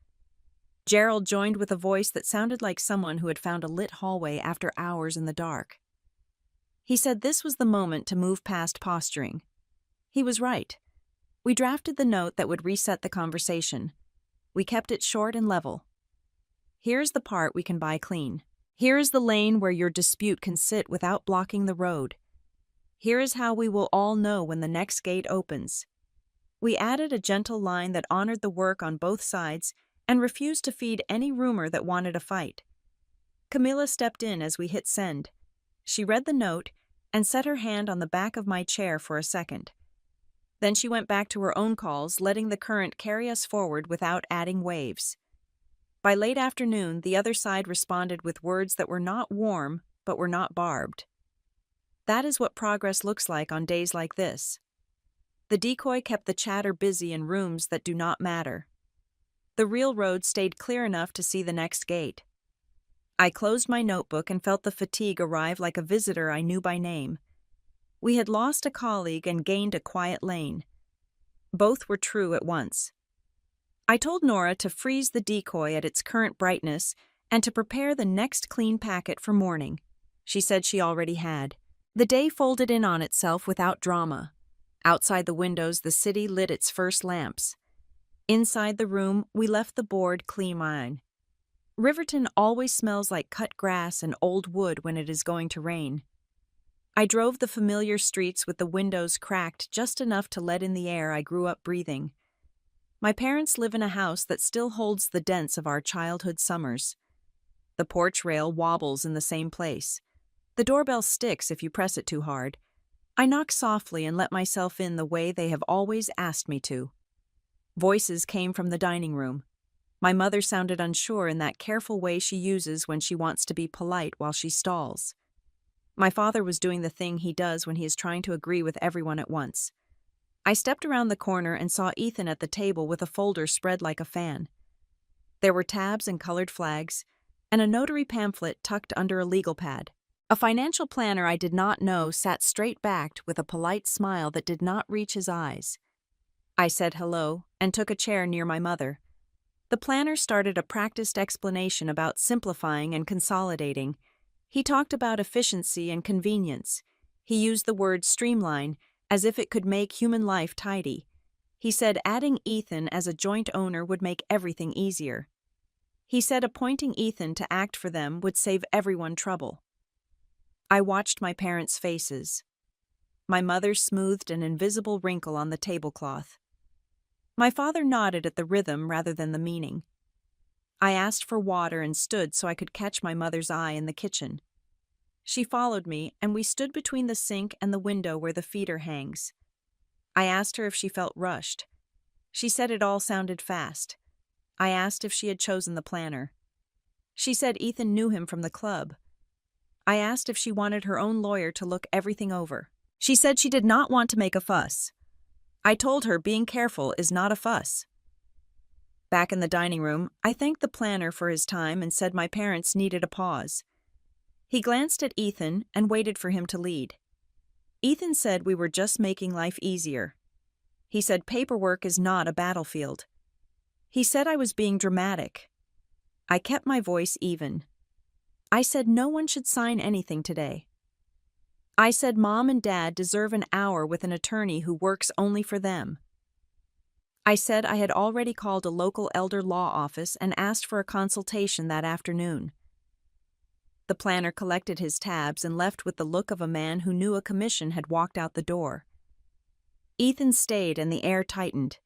Gerald joined with a voice that sounded like someone who had found a lit hallway after hours in the dark. He said this was the moment to move past posturing. He was right. We drafted the note that would reset the conversation. We kept it short and level. Here's the part we can buy clean. Here is the lane where your dispute can sit without blocking the road. Here is how we will all know when the next gate opens. We added a gentle line that honored the work on both sides and refused to feed any rumor that wanted a fight. Camilla stepped in as we hit send. She read the note and set her hand on the back of my chair for a second. Then she went back to her own calls, letting the current carry us forward without adding waves. By late afternoon, the other side responded with words that were not warm, but were not barbed. That is what progress looks like on days like this. The decoy kept the chatter busy in rooms that do not matter. The real road stayed clear enough to see the next gate. I closed my notebook and felt the fatigue arrive like a visitor I knew by name. We had lost a colleague and gained a quiet lane. Both were true at once. I told Nora to freeze the decoy at its current brightness and to prepare the next clean packet for morning. She said she already had. The day folded in on itself without drama. Outside the windows, the city lit its first lamps. Inside the room, we left the board clean. Riverton always smells like cut grass and old wood when it is going to rain. I drove the familiar streets with the windows cracked just enough to let in the air I grew up breathing. My parents live in a house that still holds the dents of our childhood summers. The porch rail wobbles in the same place. The doorbell sticks if you press it too hard. I knock softly and let myself in the way they have always asked me to. Voices came from the dining room. My mother sounded unsure in that careful way she uses when she wants to be polite while she stalls. My father was doing the thing he does when he is trying to agree with everyone at once. I stepped around the corner and saw Ethan at the table with a folder spread like a fan. There were tabs and colored flags, and a notary pamphlet tucked under a legal pad. A financial planner I did not know sat straight-backed with a polite smile that did not reach his eyes. I said hello and took a chair near my mother. The planner started a practiced explanation about simplifying and consolidating. He talked about efficiency and convenience. He used the word streamline as if it could make human life tidy. He said adding Ethan as a joint owner would make everything easier. He said appointing Ethan to act for them would save everyone trouble. I watched my parents' faces. My mother smoothed an invisible wrinkle on the tablecloth. My father nodded at the rhythm rather than the meaning. I asked for water and stood so I could catch my mother's eye in the kitchen. She followed me, and we stood between the sink and the window where the feeder hangs. I asked her if she felt rushed. She said it all sounded fast. I asked if she had chosen the planner. She said Ethan knew him from the club. I asked if she wanted her own lawyer to look everything over. She said she did not want to make a fuss. I told her being careful is not a fuss. Back in the dining room, I thanked the planner for his time and said my parents needed a pause. He glanced at Ethan and waited for him to lead. Ethan said we were just making life easier. He said paperwork is not a battlefield. He said I was being dramatic. I kept my voice even. I said no one should sign anything today. I said Mom and Dad deserve an hour with an attorney who works only for them. I said I had already called a local elder law office and asked for a consultation that afternoon. The planner collected his tabs and left with the look of a man who knew a commission had walked out the door. Ethan stayed and the air tightened.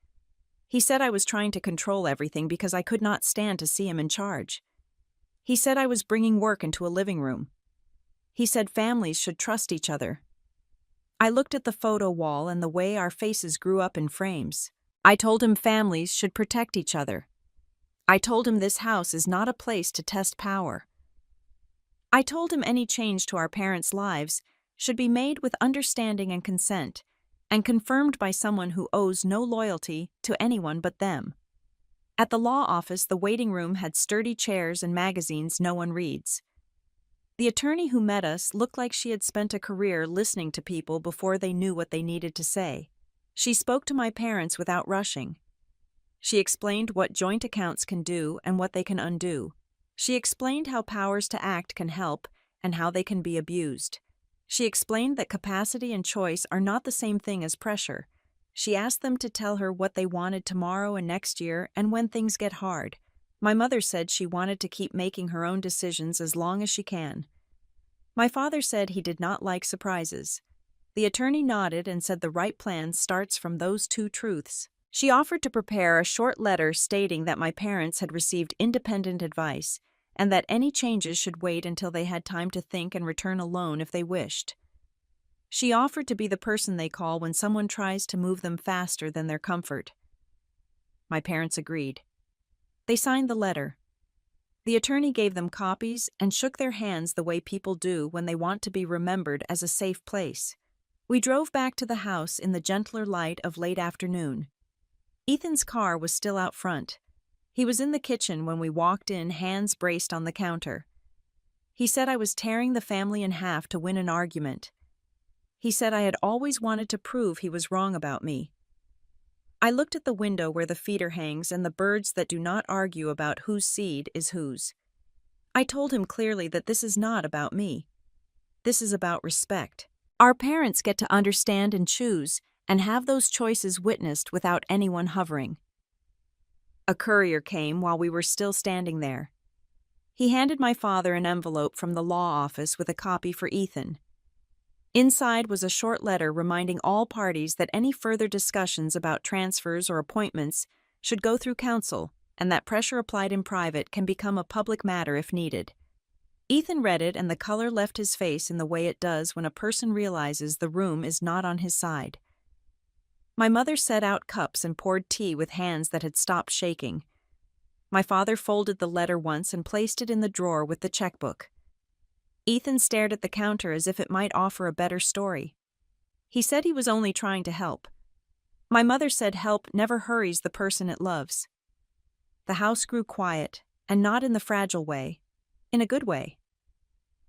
He said I was trying to control everything because I could not stand to see him in charge. He said I was bringing work into a living room. He said families should trust each other. I looked at the photo wall and the way our faces grew up in frames. I told him families should protect each other. I told him this house is not a place to test power. I told him any change to our parents' lives should be made with understanding and consent, and confirmed by someone who owes no loyalty to anyone but them. At the law office, the waiting room had sturdy chairs and magazines no one reads. The attorney who met us looked like she had spent a career listening to people before they knew what they needed to say. She spoke to my parents without rushing. She explained what joint accounts can do and what they can undo. She explained how powers to act can help and how they can be abused. She explained that capacity and choice are not the same thing as pressure. She asked them to tell her what they wanted tomorrow and next year and when things get hard. My mother said she wanted to keep making her own decisions as long as she can. My father said he did not like surprises. The attorney nodded and said the right plan starts from those two truths. She offered to prepare a short letter stating that my parents had received independent advice and that any changes should wait until they had time to think and return alone if they wished. She offered to be the person they call when someone tries to move them faster than their comfort. My parents agreed. They signed the letter. The attorney gave them copies and shook their hands the way people do when they want to be remembered as a safe place. We drove back to the house in the gentler light of late afternoon. Ethan's car was still out front. He was in the kitchen when we walked in, hands braced on the counter. He said I was tearing the family in half to win an argument. He said I had always wanted to prove he was wrong about me. I looked at the window where the feeder hangs and the birds that do not argue about whose seed is whose. I told him clearly that this is not about me. This is about respect. Our parents get to understand and choose, and have those choices witnessed without anyone hovering. A courier came while we were still standing there. He handed my father an envelope from the law office with a copy for Ethan. Inside was a short letter reminding all parties that any further discussions about transfers or appointments should go through counsel, and that pressure applied in private can become a public matter if needed. Ethan read it, and the color left his face in the way it does when a person realizes the room is not on his side. My mother set out cups and poured tea with hands that had stopped shaking. My father folded the letter once and placed it in the drawer with the checkbook. Ethan stared at the counter as if it might offer a better story. He said he was only trying to help. My mother said help never hurries the person it loves. The house grew quiet, and not in the fragile way, in a good way.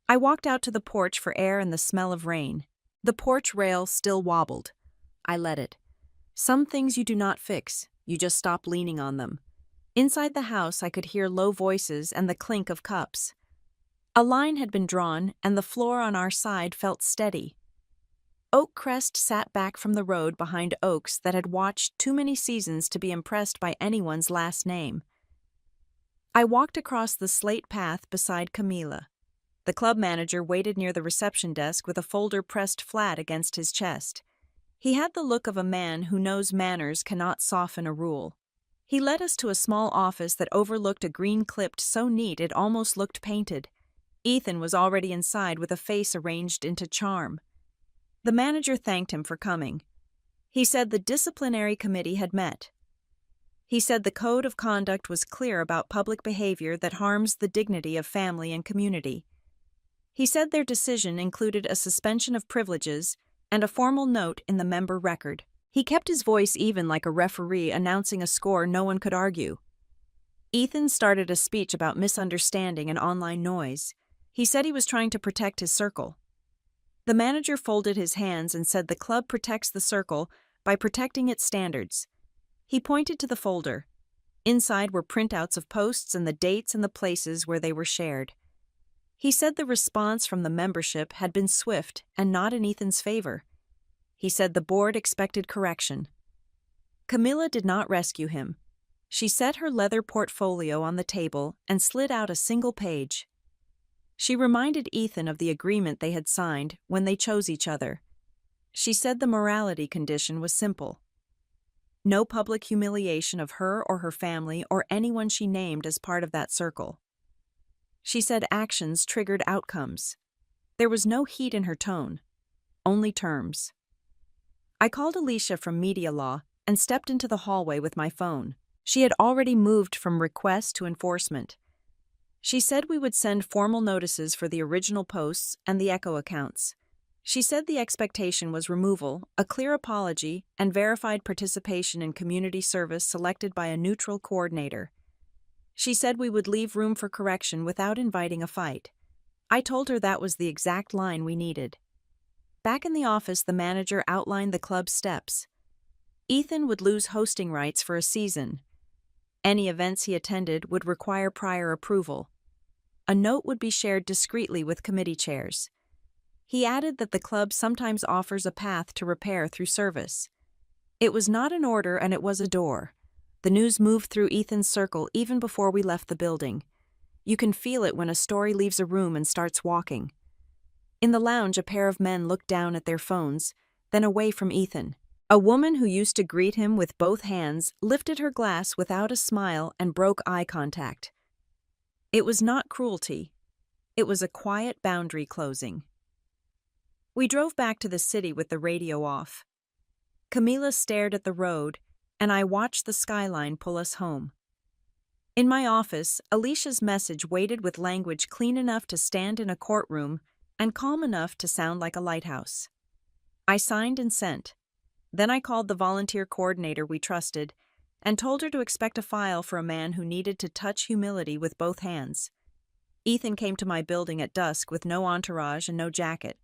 I walked out to the porch for air and the smell of rain. The porch rail still wobbled. I let it. Some things you do not fix, you just stop leaning on them. Inside the house I could hear low voices and the clink of cups. A line had been drawn, and the floor on our side felt steady. Oakcrest sat back from the road behind oaks that had watched too many seasons to be impressed by anyone's last name. I walked across the slate path beside Camila. The club manager waited near the reception desk with a folder pressed flat against his chest. He had the look of a man who knows manners cannot soften a rule. He led us to a small office that overlooked a green clipped so neat it almost looked painted. Ethan was already inside with a face arranged into charm. The manager thanked him for coming. He said the disciplinary committee had met. He said the code of conduct was clear about public behavior that harms the dignity of family and community. He said their decision included a suspension of privileges and a formal note in the member record. He kept his voice even like a referee announcing a score no one could argue. Ethan started a speech about misunderstanding and online noise. He said he was trying to protect his circle. The manager folded his hands and said the club protects the circle by protecting its standards. He pointed to the folder. Inside were printouts of posts and the dates and the places where they were shared. He said the response from the membership had been swift and not in Ethan's favor. He said the board expected correction. Camilla did not rescue him. She set her leather portfolio on the table and slid out a single page. She reminded Ethan of the agreement they had signed when they chose each other. She said the morality condition was simple. No public humiliation of her or her family or anyone she named as part of that circle. She said actions triggered outcomes. There was no heat in her tone, only terms. I called Alicia from Media Law and stepped into the hallway with my phone. She had already moved from request to enforcement. She said we would send formal notices for the original posts and the Echo accounts. She said the expectation was removal, a clear apology, and verified participation in community service selected by a neutral coordinator. She said we would leave room for correction without inviting a fight. I told her that was the exact line we needed. Back in the office, the manager outlined the club's steps. Ethan would lose hosting rights for a season. Any events he attended would require prior approval. A note would be shared discreetly with committee chairs. He added that the club sometimes offers a path to repair through service. It was not an order, and it was a door. The news moved through Ethan's circle even before we left the building. You can feel it when a story leaves a room and starts walking. In the lounge, a pair of men looked down at their phones, then away from Ethan. A woman who used to greet him with both hands lifted her glass without a smile and broke eye contact. It was not cruelty. It was a quiet boundary closing. We drove back to the city with the radio off. Camila stared at the road, and I watched the skyline pull us home. In my office, Alicia's message waited with language clean enough to stand in a courtroom and calm enough to sound like a lighthouse. I signed and sent. Then I called the volunteer coordinator we trusted and told her to expect a file for a man who needed to touch humility with both hands. Ethan came to my building at dusk with no entourage and no jacket.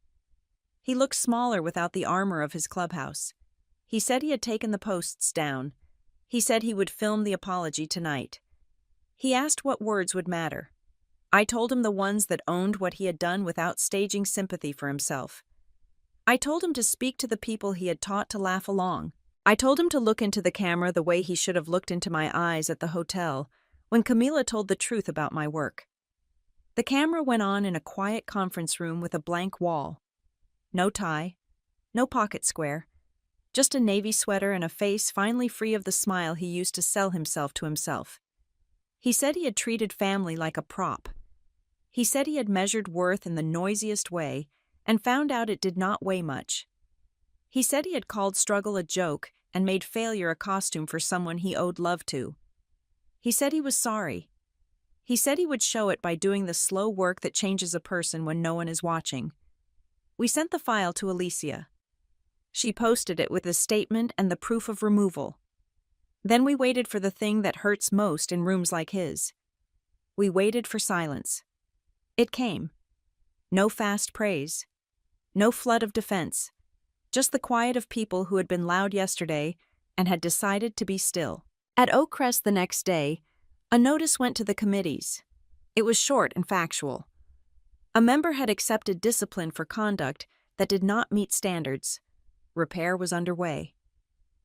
He looked smaller without the armor of his clubhouse. He said he had taken the posts down. He said he would film the apology tonight. He asked what words would matter. I told him the ones that owned what he had done without staging sympathy for himself. I told him to speak to the people he had taught to laugh along. I told him to look into the camera the way he should have looked into my eyes at the hotel when Camila told the truth about my work. The camera went on in a quiet conference room with a blank wall. No tie, no pocket square, just a navy sweater and a face finally free of the smile he used to sell himself to himself. He said he had treated family like a prop. He said he had measured worth in the noisiest way and found out it did not weigh much. He said he had called struggle a joke and made failure a costume for someone he owed love to. He said he was sorry. He said he would show it by doing the slow work that changes a person when no one is watching. We sent the file to Alicia. She posted it with the statement and the proof of removal. Then we waited for the thing that hurts most in rooms like his. We waited for silence. It came. No fast praise. No flood of defense. Just the quiet of people who had been loud yesterday and had decided to be still. At Oakcrest the next day, a notice went to the committees. It was short and factual. A member had accepted discipline for conduct that did not meet standards. Repair was underway.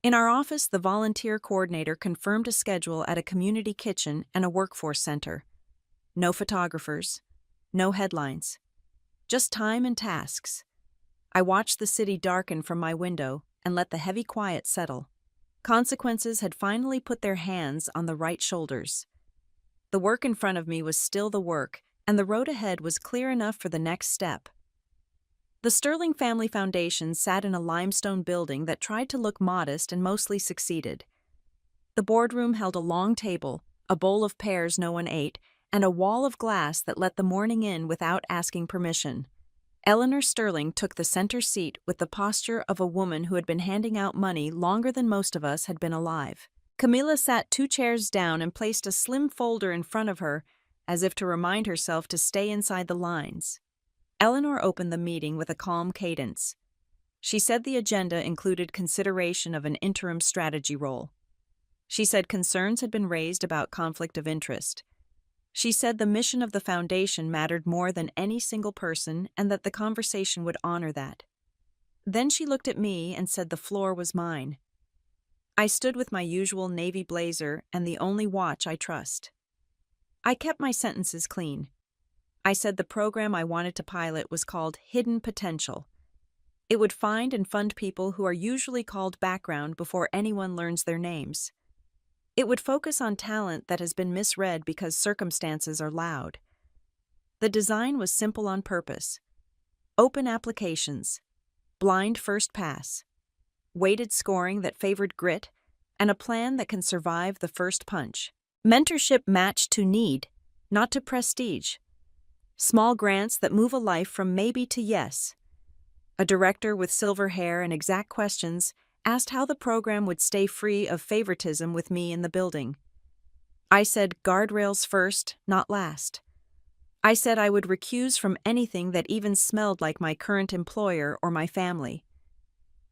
In our office, the volunteer coordinator confirmed a schedule at a community kitchen and a workforce center. No photographers, no headlines, just time and tasks. I watched the city darken from my window and let the heavy quiet settle. Consequences had finally put their hands on the right shoulders. The work in front of me was still the work, and the road ahead was clear enough for the next step. The Sterling Family Foundation sat in a limestone building that tried to look modest and mostly succeeded. The boardroom held a long table, a bowl of pears no one ate, and a wall of glass that let the morning in without asking permission. Eleanor Sterling took the center seat with the posture of a woman who had been handing out money longer than most of us had been alive. Camila sat 2 chairs down and placed a slim folder in front of her, as if to remind herself to stay inside the lines. Eleanor opened the meeting with a calm cadence. She said the agenda included consideration of an interim strategy role. She said concerns had been raised about conflict of interest. She said the mission of the foundation mattered more than any single person and that the conversation would honor that. Then she looked at me and said the floor was mine. I stood with my usual navy blazer and the only watch I trust. I kept my sentences clean. I said the program I wanted to pilot was called Hidden Potential. It would find and fund people who are usually called background before anyone learns their names. It would focus on talent that has been misread because circumstances are loud. The design was simple on purpose. Open applications, blind first pass, weighted scoring that favored grit, and a plan that can survive the first punch. Mentorship matched to need, not to prestige. Small grants that move a life from maybe to yes. A director with silver hair and exact questions asked how the program would stay free of favoritism with me in the building. I said guardrails first, not last. I said I would recuse from anything that even smelled like my current employer or my family.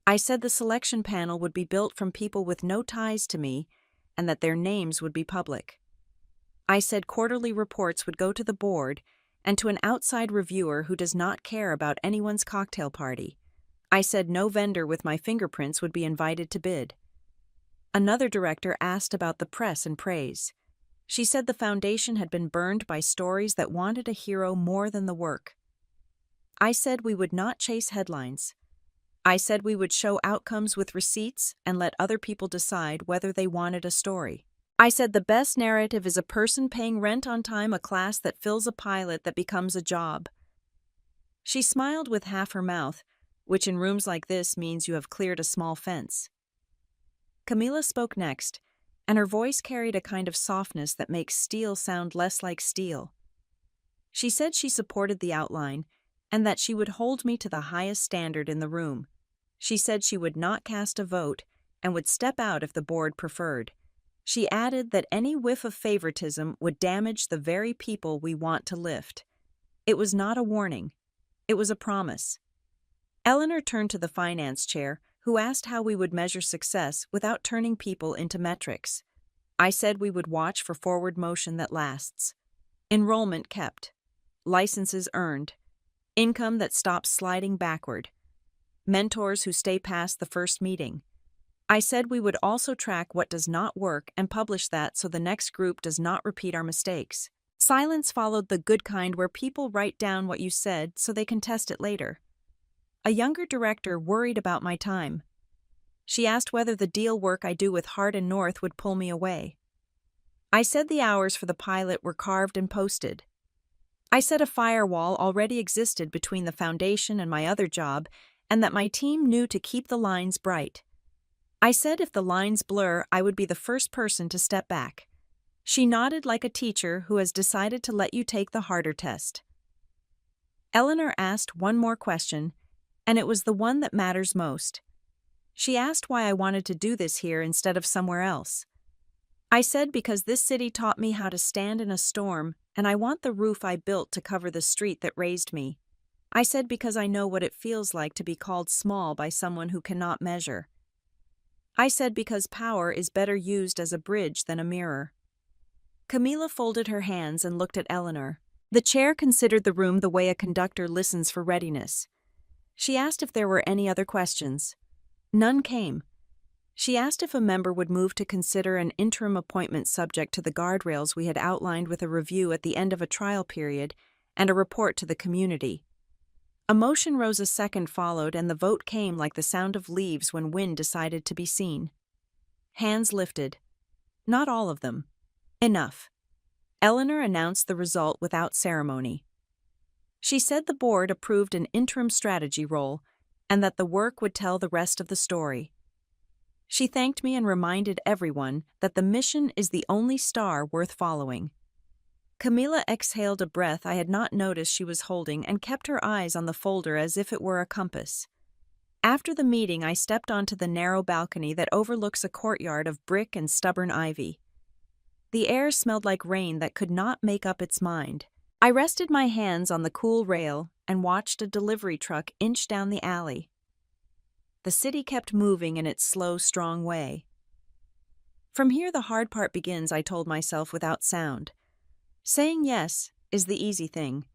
I said the selection panel would be built from people with no ties to me and that their names would be public. I said quarterly reports would go to the board and to an outside reviewer who does not care about anyone's cocktail party. I said no vendor with my fingerprints would be invited to bid. Another director asked about the press and praise. She said the foundation had been burned by stories that wanted a hero more than the work. I said we would not chase headlines. I said we would show outcomes with receipts and let other people decide whether they wanted a story. I said the best narrative is a person paying rent on time, a class that fills a pilot that becomes a job. She smiled with half her mouth, which in rooms like this means you have cleared a small fence. Camila spoke next, and her voice carried a kind of softness that makes steel sound less like steel. She said she supported the outline and that she would hold me to the highest standard in the room. She said she would not cast a vote and would step out if the board preferred. She added that any whiff of favoritism would damage the very people we want to lift. It was not a warning. It was a promise. Eleanor turned to the finance chair, who asked how we would measure success without turning people into metrics. I said we would watch for forward motion that lasts. Enrollment kept. Licenses earned. Income that stops sliding backward. Mentors who stay past the first meeting. I said we would also track what does not work and publish that so the next group does not repeat our mistakes. Silence followed, the good kind where people write down what you said so they can test it later. A younger director worried about my time. She asked whether the deal work I do with Hart and North would pull me away. I said the hours for the pilot were carved and posted. I said a firewall already existed between the foundation and my other job, and that my team knew to keep the lines bright. I said if the lines blur, I would be the first person to step back. She nodded like a teacher who has decided to let you take the harder test. Eleanor asked one more question, and it was the one that matters most. She asked why I wanted to do this here instead of somewhere else. I said because this city taught me how to stand in a storm, and I want the roof I built to cover the street that raised me. I said because I know what it feels like to be called small by someone who cannot measure. I said because power is better used as a bridge than a mirror. Camila folded her hands and looked at Eleanor. The chair considered the room the way a conductor listens for readiness. She asked if there were any other questions. None came. She asked if a member would move to consider an interim appointment subject to the guardrails we had outlined, with a review at the end of a trial period and a report to the community. A motion rose, a second followed, and the vote came like the sound of leaves when wind decided to be seen. Hands lifted. Not all of them. Enough. Eleanor announced the result without ceremony. She said the board approved an interim strategy role and that the work would tell the rest of the story. She thanked me and reminded everyone that the mission is the only star worth following. Camila exhaled a breath I had not noticed she was holding and kept her eyes on the folder as if it were a compass. After the meeting, I stepped onto the narrow balcony that overlooks a courtyard of brick and stubborn ivy. The air smelled like rain that could not make up its mind. I rested my hands on the cool rail and watched a delivery truck inch down the alley. The city kept moving in its slow, strong way. From here the hard part begins, I told myself without sound. Saying yes is the easy thing.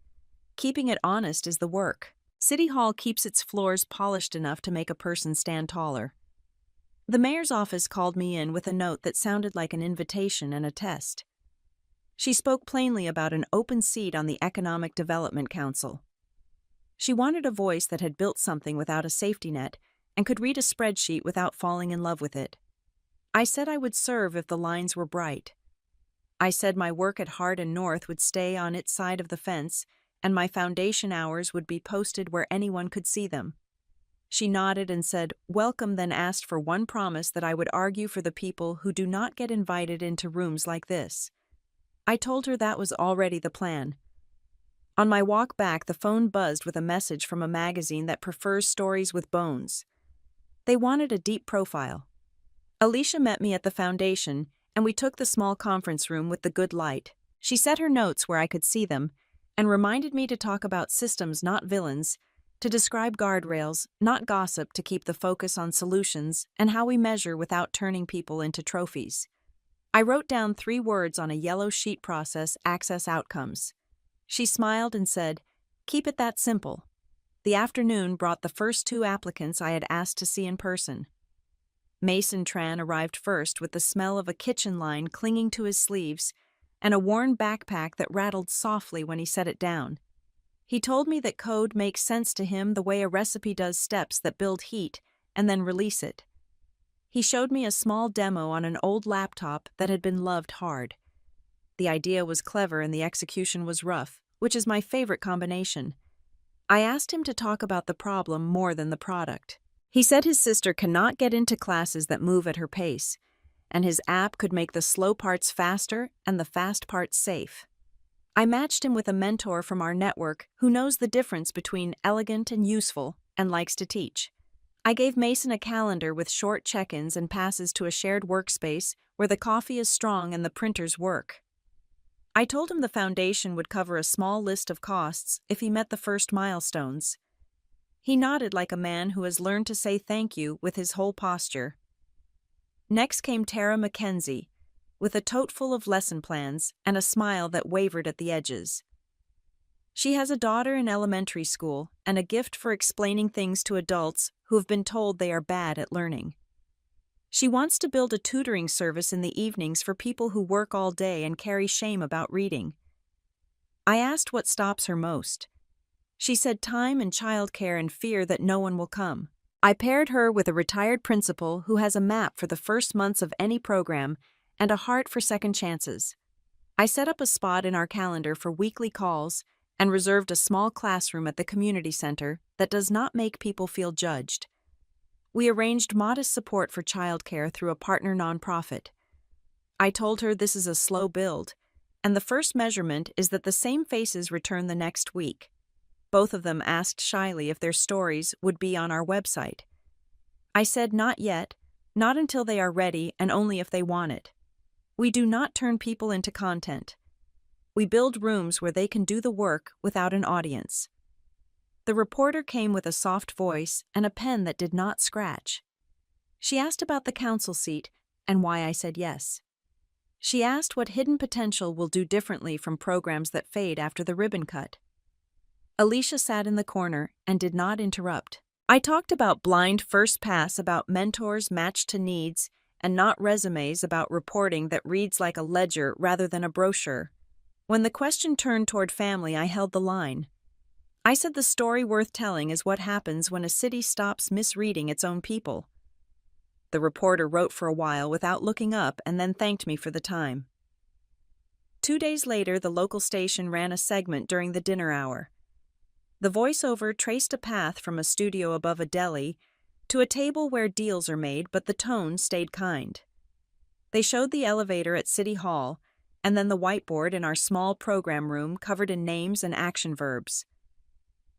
Keeping it honest is the work. City Hall keeps its floors polished enough to make a person stand taller. The mayor's office called me in with a note that sounded like an invitation and a test. She spoke plainly about an open seat on the Economic Development Council. She wanted a voice that had built something without a safety net and could read a spreadsheet without falling in love with it. I said I would serve if the lines were bright. I said my work at Hart and North would stay on its side of the fence, and my foundation hours would be posted where anyone could see them. She nodded and said, "Welcome," then asked for one promise that I would argue for the people who do not get invited into rooms like this. I told her that was already the plan. On my walk back, the phone buzzed with a message from a magazine that prefers stories with bones. They wanted a deep profile. Alicia met me at the foundation, and we took the small conference room with the good light. She set her notes where I could see them, and reminded me to talk about systems, not villains, to describe guardrails, not gossip, to keep the focus on solutions and how we measure without turning people into trophies. I wrote down 3 words on a yellow sheet: process, access, outcomes. She smiled and said, "Keep it that simple." The afternoon brought the first 2 applicants I had asked to see in person. Mason Tran arrived first with the smell of a kitchen line clinging to his sleeves and a worn backpack that rattled softly when he set it down. He told me that code makes sense to him the way a recipe does steps that build heat and then release it. He showed me a small demo on an old laptop that had been loved hard. The idea was clever and the execution was rough, which is my favorite combination. I asked him to talk about the problem more than the product. He said his sister cannot get into classes that move at her pace, and his app could make the slow parts faster and the fast parts safe. I matched him with a mentor from our network who knows the difference between elegant and useful and likes to teach. I gave Mason a calendar with short check-ins and passes to a shared workspace where the coffee is strong and the printers work. I told him the foundation would cover a small list of costs if he met the first milestones. He nodded like a man who has learned to say thank you with his whole posture. Next came Tara Mackenzie, with a tote full of lesson plans and a smile that wavered at the edges. She has a daughter in elementary school and a gift for explaining things to adults who have been told they are bad at learning. She wants to build a tutoring service in the evenings for people who work all day and carry shame about reading. I asked what stops her most. She said time and childcare and fear that no one will come. I paired her with a retired principal who has a map for the first months of any program and a heart for second chances. I set up a spot in our calendar for weekly calls and reserved a small classroom at the community center that does not make people feel judged. We arranged modest support for childcare through a partner nonprofit. I told her this is a slow build, and the first measurement is that the same faces return the next week. Both of them asked shyly if their stories would be on our website. I said not yet, not until they are ready and only if they want it. We do not turn people into content. We build rooms where they can do the work without an audience. The reporter came with a soft voice and a pen that did not scratch. She asked about the council seat and why I said yes. She asked what hidden potential will do differently from programs that fade after the ribbon cut. Alicia sat in the corner and did not interrupt. I talked about blind first pass, about mentors matched to needs, and not resumes, about reporting that reads like a ledger rather than a brochure. When the question turned toward family, I held the line. I said the story worth telling is what happens when a city stops misreading its own people. The reporter wrote for a while without looking up and then thanked me for the time. 2 days later, the local station ran a segment during the dinner hour. The voiceover traced a path from a studio above a deli to a table where deals are made, but the tone stayed kind. They showed the elevator at City Hall and then the whiteboard in our small program room covered in names and action verbs.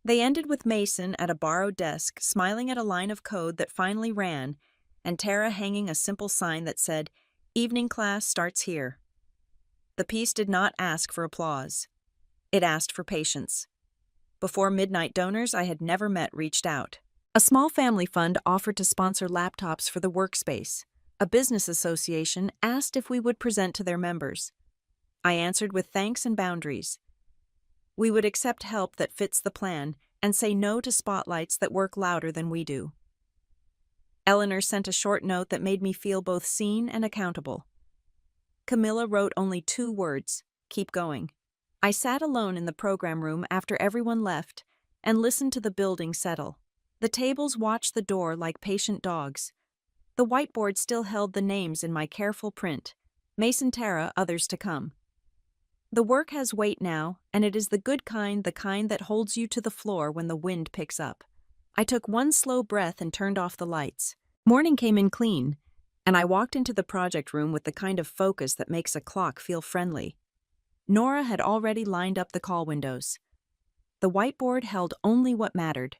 They ended with Mason at a borrowed desk, smiling at a line of code that finally ran, and Tara hanging a simple sign that said, "Evening class starts here." The piece did not ask for applause. It asked for patience. Before midnight, donors I had never met reached out. A small family fund offered to sponsor laptops for the workspace. A business association asked if we would present to their members. I answered with thanks and boundaries. We would accept help that fits the plan and say no to spotlights that work louder than we do. Eleanor sent a short note that made me feel both seen and accountable. Camilla wrote only 2 words, "Keep going." I sat alone in the program room after everyone left and listened to the building settle. The tables watched the door like patient dogs. The whiteboard still held the names in my careful print. Mason, Tara, others to come. The work has weight now, and it is the good kind, the kind that holds you to the floor when the wind picks up. I took one slow breath and turned off the lights. Morning came in clean, and I walked into the project room with the kind of focus that makes a clock feel friendly. Nora had already lined up the call windows. The whiteboard held only what mattered.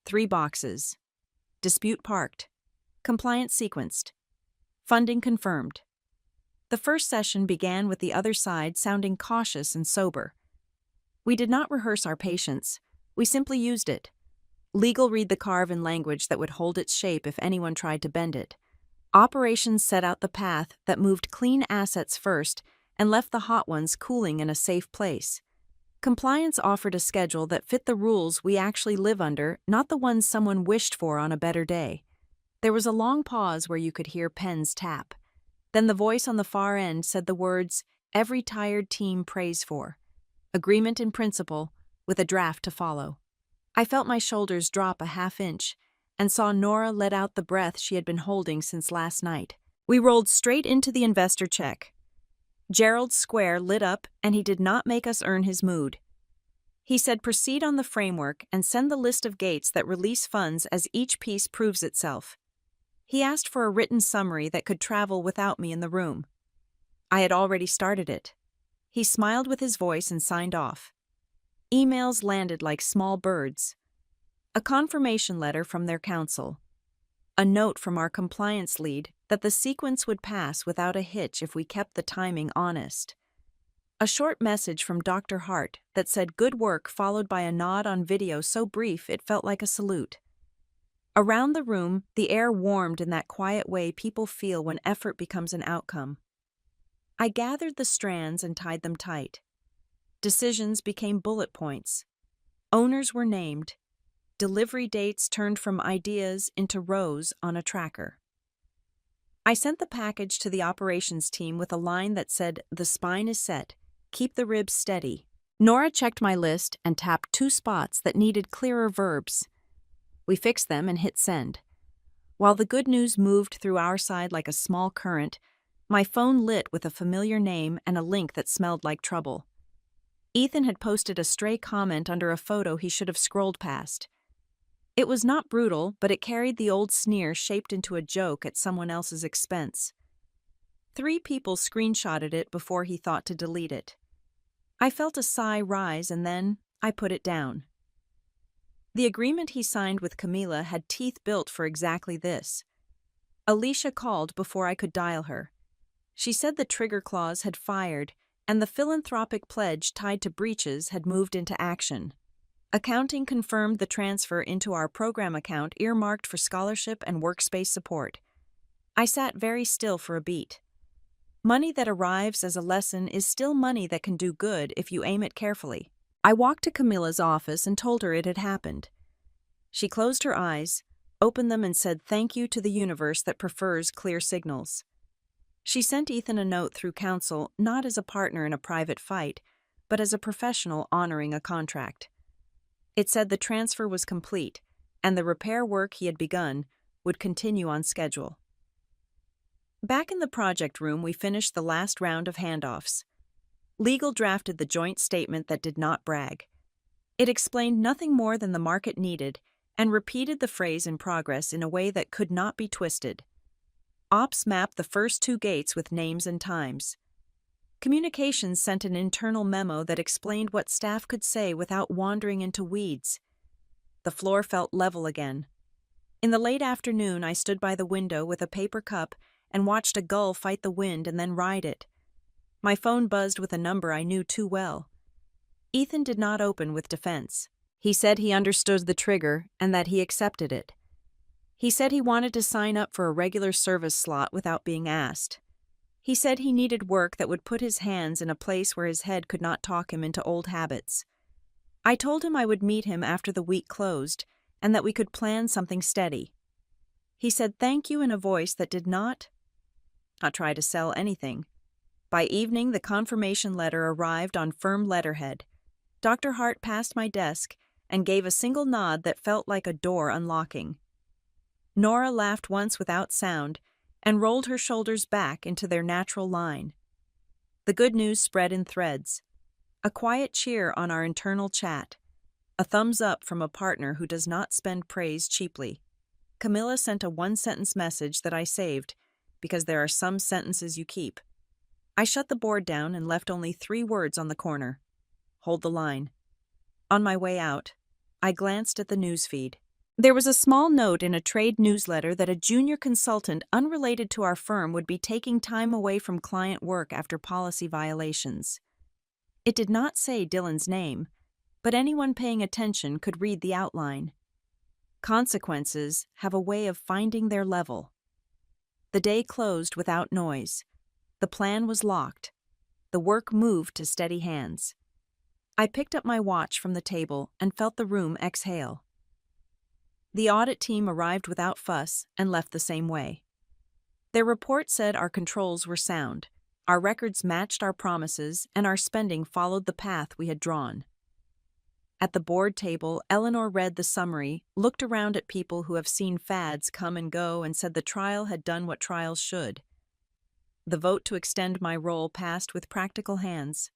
3 boxes. Dispute parked. Compliance sequenced. Funding confirmed. The first session began with the other side sounding cautious and sober. We did not rehearse our patience. We simply used it. Legal read the carve in language that would hold its shape if anyone tried to bend it. Operations set out the path that moved clean assets first and left the hot ones cooling in a safe place. Compliance offered a schedule that fit the rules we actually live under, not the ones someone wished for on a better day. There was a long pause where you could hear pens tap. Then the voice on the far end said the words every tired team prays for. Agreement in principle, with a draft to follow. I felt my shoulders drop a half-inch and saw Nora let out the breath she had been holding since last night. We rolled straight into the investor check. Gerald's square lit up, and he did not make us earn his mood. He said proceed on the framework and send the list of gates that release funds as each piece proves itself. He asked for a written summary that could travel without me in the room. I had already started it. He smiled with his voice and signed off. Emails landed like small birds. A confirmation letter from their counsel. A note from our compliance lead that the sequence would pass without a hitch if we kept the timing honest. A short message from Dr. Hart that said good work followed by a nod on video so brief it felt like a salute. Around the room, the air warmed in that quiet way people feel when effort becomes an outcome. I gathered the strands and tied them tight. Decisions became bullet points. Owners were named. Delivery dates turned from ideas into rows on a tracker. I sent the package to the operations team with a line that said, "The spine is set. Keep the ribs steady." Nora checked my list and tapped 2 spots that needed clearer verbs. We fixed them and hit send. While the good news moved through our side like a small current, my phone lit with a familiar name and a link that smelled like trouble. Ethan had posted a stray comment under a photo he should have scrolled past. It was not brutal, but it carried the old sneer shaped into a joke at someone else's expense. 3 people screenshotted it before he thought to delete it. I felt a sigh rise and then I put it down. The agreement he signed with Camila had teeth built for exactly this. Alicia called before I could dial her. She said the trigger clause had fired, and the philanthropic pledge tied to breaches had moved into action. Accounting confirmed the transfer into our program account earmarked for scholarship and workspace support. I sat very still for a beat. Money that arrives as a lesson is still money that can do good if you aim it carefully. I walked to Camilla's office and told her it had happened. She closed her eyes, opened them and said thank you to the universe that prefers clear signals. She sent Ethan a note through counsel not as a partner in a private fight, but as a professional honoring a contract. It said the transfer was complete, and the repair work he had begun would continue on schedule. Back in the project room, we finished the last round of handoffs. Legal drafted the joint statement that did not brag. It explained nothing more than the market needed and repeated the phrase in progress in a way that could not be twisted. Ops mapped the first 2 gates with names and times. Communications sent an internal memo that explained what staff could say without wandering into weeds. The floor felt level again. In the late afternoon, I stood by the window with a paper cup and watched a gull fight the wind and then ride it. My phone buzzed with a number I knew too well. Ethan did not open with defense. He said he understood the trigger and that he accepted it. He said he wanted to sign up for a regular service slot without being asked. He said he needed work that would put his hands in a place where his head could not talk him into old habits. I told him I would meet him after the week closed and that we could plan something steady. He said thank you in a voice that did not try to sell anything. By evening, the confirmation letter arrived on firm letterhead. Dr. Hart passed my desk and gave a single nod that felt like a door unlocking. Nora laughed once without sound and rolled her shoulders back into their natural line. The good news spread in threads. A quiet cheer on our internal chat. A thumbs up from a partner who does not spend praise cheaply. Camilla sent a 1-sentence message that I saved, because there are some sentences you keep. I shut the board down and left only 3 words on the corner. Hold the line. On my way out, I glanced at the newsfeed. There was a small note in a trade newsletter that a junior consultant unrelated to our firm would be taking time away from client work after policy violations. It did not say Dylan's name, but anyone paying attention could read the outline. Consequences have a way of finding their level. The day closed without noise. The plan was locked. The work moved to steady hands. I picked up my watch from the table and felt the room exhale. The audit team arrived without fuss and left the same way. Their report said our controls were sound, our records matched our promises, and our spending followed the path we had drawn. At the board table, Eleanor read the summary, looked around at people who have seen fads come and go, and said the trial had done what trials should. The vote to extend my role passed with practical hands.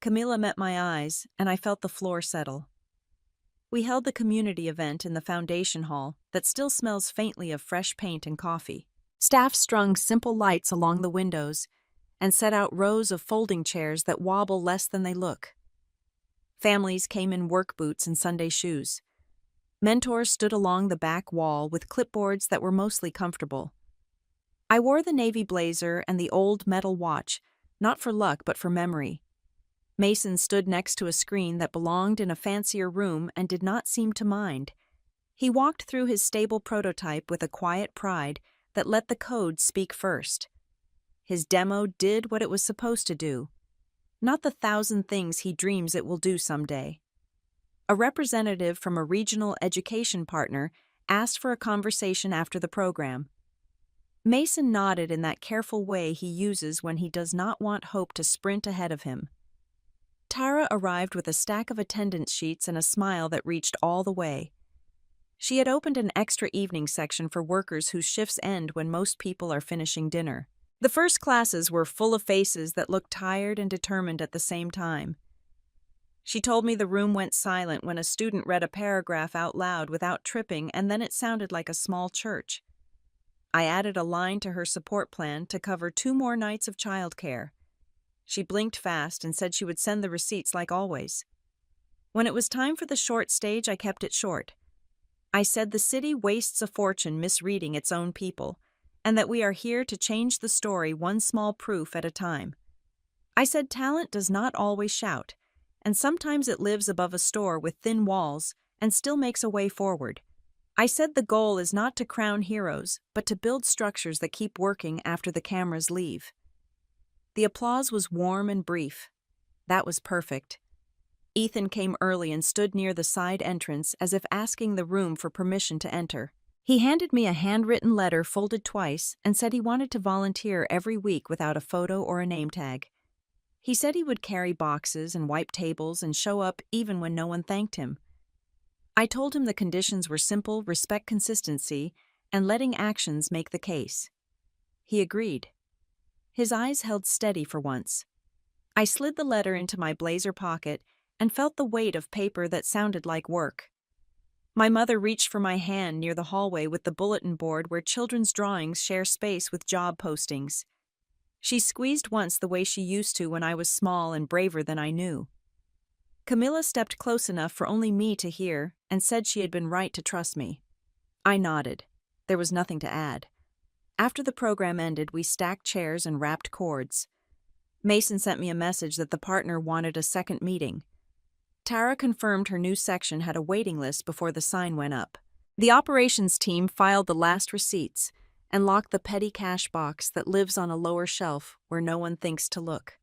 Camilla met my eyes, and I felt the floor settle. We held the community event in the foundation hall that still smells faintly of fresh paint and coffee. Staff strung simple lights along the windows and set out rows of folding chairs that wobble less than they look. Families came in work boots and Sunday shoes. Mentors stood along the back wall with clipboards that were mostly comfortable. I wore the navy blazer and the old metal watch, not for luck but for memory. Mason stood next to a screen that belonged in a fancier room and did not seem to mind. He walked through his stable prototype with a quiet pride that let the code speak first. His demo did what it was supposed to do, not the 1,000 things he dreams it will do someday. A representative from a regional education partner asked for a conversation after the program. Mason nodded in that careful way he uses when he does not want hope to sprint ahead of him. Tara arrived with a stack of attendance sheets and a smile that reached all the way. She had opened an extra evening section for workers whose shifts end when most people are finishing dinner. The first classes were full of faces that looked tired and determined at the same time. She told me the room went silent when a student read a paragraph out loud without tripping, and then it sounded like a small church. I added a line to her support plan to cover 2 more nights of childcare. She blinked fast and said she would send the receipts like always. When it was time for the short stage, I kept it short. I said the city wastes a fortune misreading its own people, and that we are here to change the story one small proof at a time. I said talent does not always shout, and sometimes it lives above a store with thin walls and still makes a way forward. I said the goal is not to crown heroes, but to build structures that keep working after the cameras leave. The applause was warm and brief. That was perfect. Ethan came early and stood near the side entrance as if asking the room for permission to enter. He handed me a handwritten letter folded twice and said he wanted to volunteer every week without a photo or a name tag. He said he would carry boxes and wipe tables and show up even when no one thanked him. I told him the conditions were simple: respect consistency and letting actions make the case. He agreed. His eyes held steady for once. I slid the letter into my blazer pocket and felt the weight of paper that sounded like work. My mother reached for my hand near the hallway with the bulletin board where children's drawings share space with job postings. She squeezed once the way she used to when I was small and braver than I knew. Camilla stepped close enough for only me to hear and said she had been right to trust me. I nodded. There was nothing to add. After the program ended, we stacked chairs and wrapped cords. Mason sent me a message that the partner wanted a second meeting. Tara confirmed her new section had a waiting list before the sign went up. The operations team filed the last receipts and locked the petty cash box that lives on a lower shelf where no one thinks to look.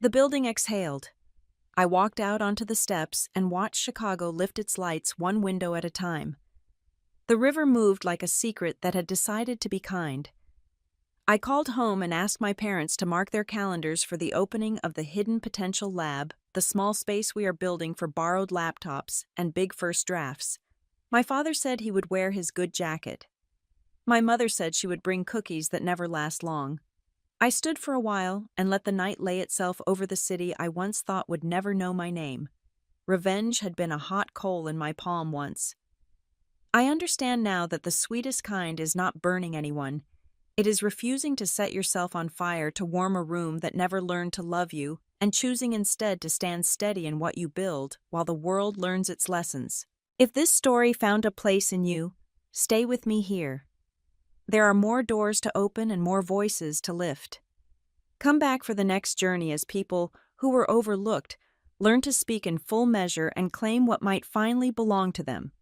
The building exhaled. I walked out onto the steps and watched Chicago lift its lights one window at a time. The river moved like a secret that had decided to be kind. I called home and asked my parents to mark their calendars for the opening of the Hidden Potential Lab, the small space we are building for borrowed laptops and big first drafts. My father said he would wear his good jacket. My mother said she would bring cookies that never last long. I stood for a while and let the night lay itself over the city I once thought would never know my name. Revenge had been a hot coal in my palm once. I understand now that the sweetest kind is not burning anyone. It is refusing to set yourself on fire to warm a room that never learned to love you and choosing instead to stand steady in what you build while the world learns its lessons. If this story found a place in you, stay with me here. There are more doors to open and more voices to lift. Come back for the next journey as people who were overlooked learn to speak in full measure and claim what might finally belong to them.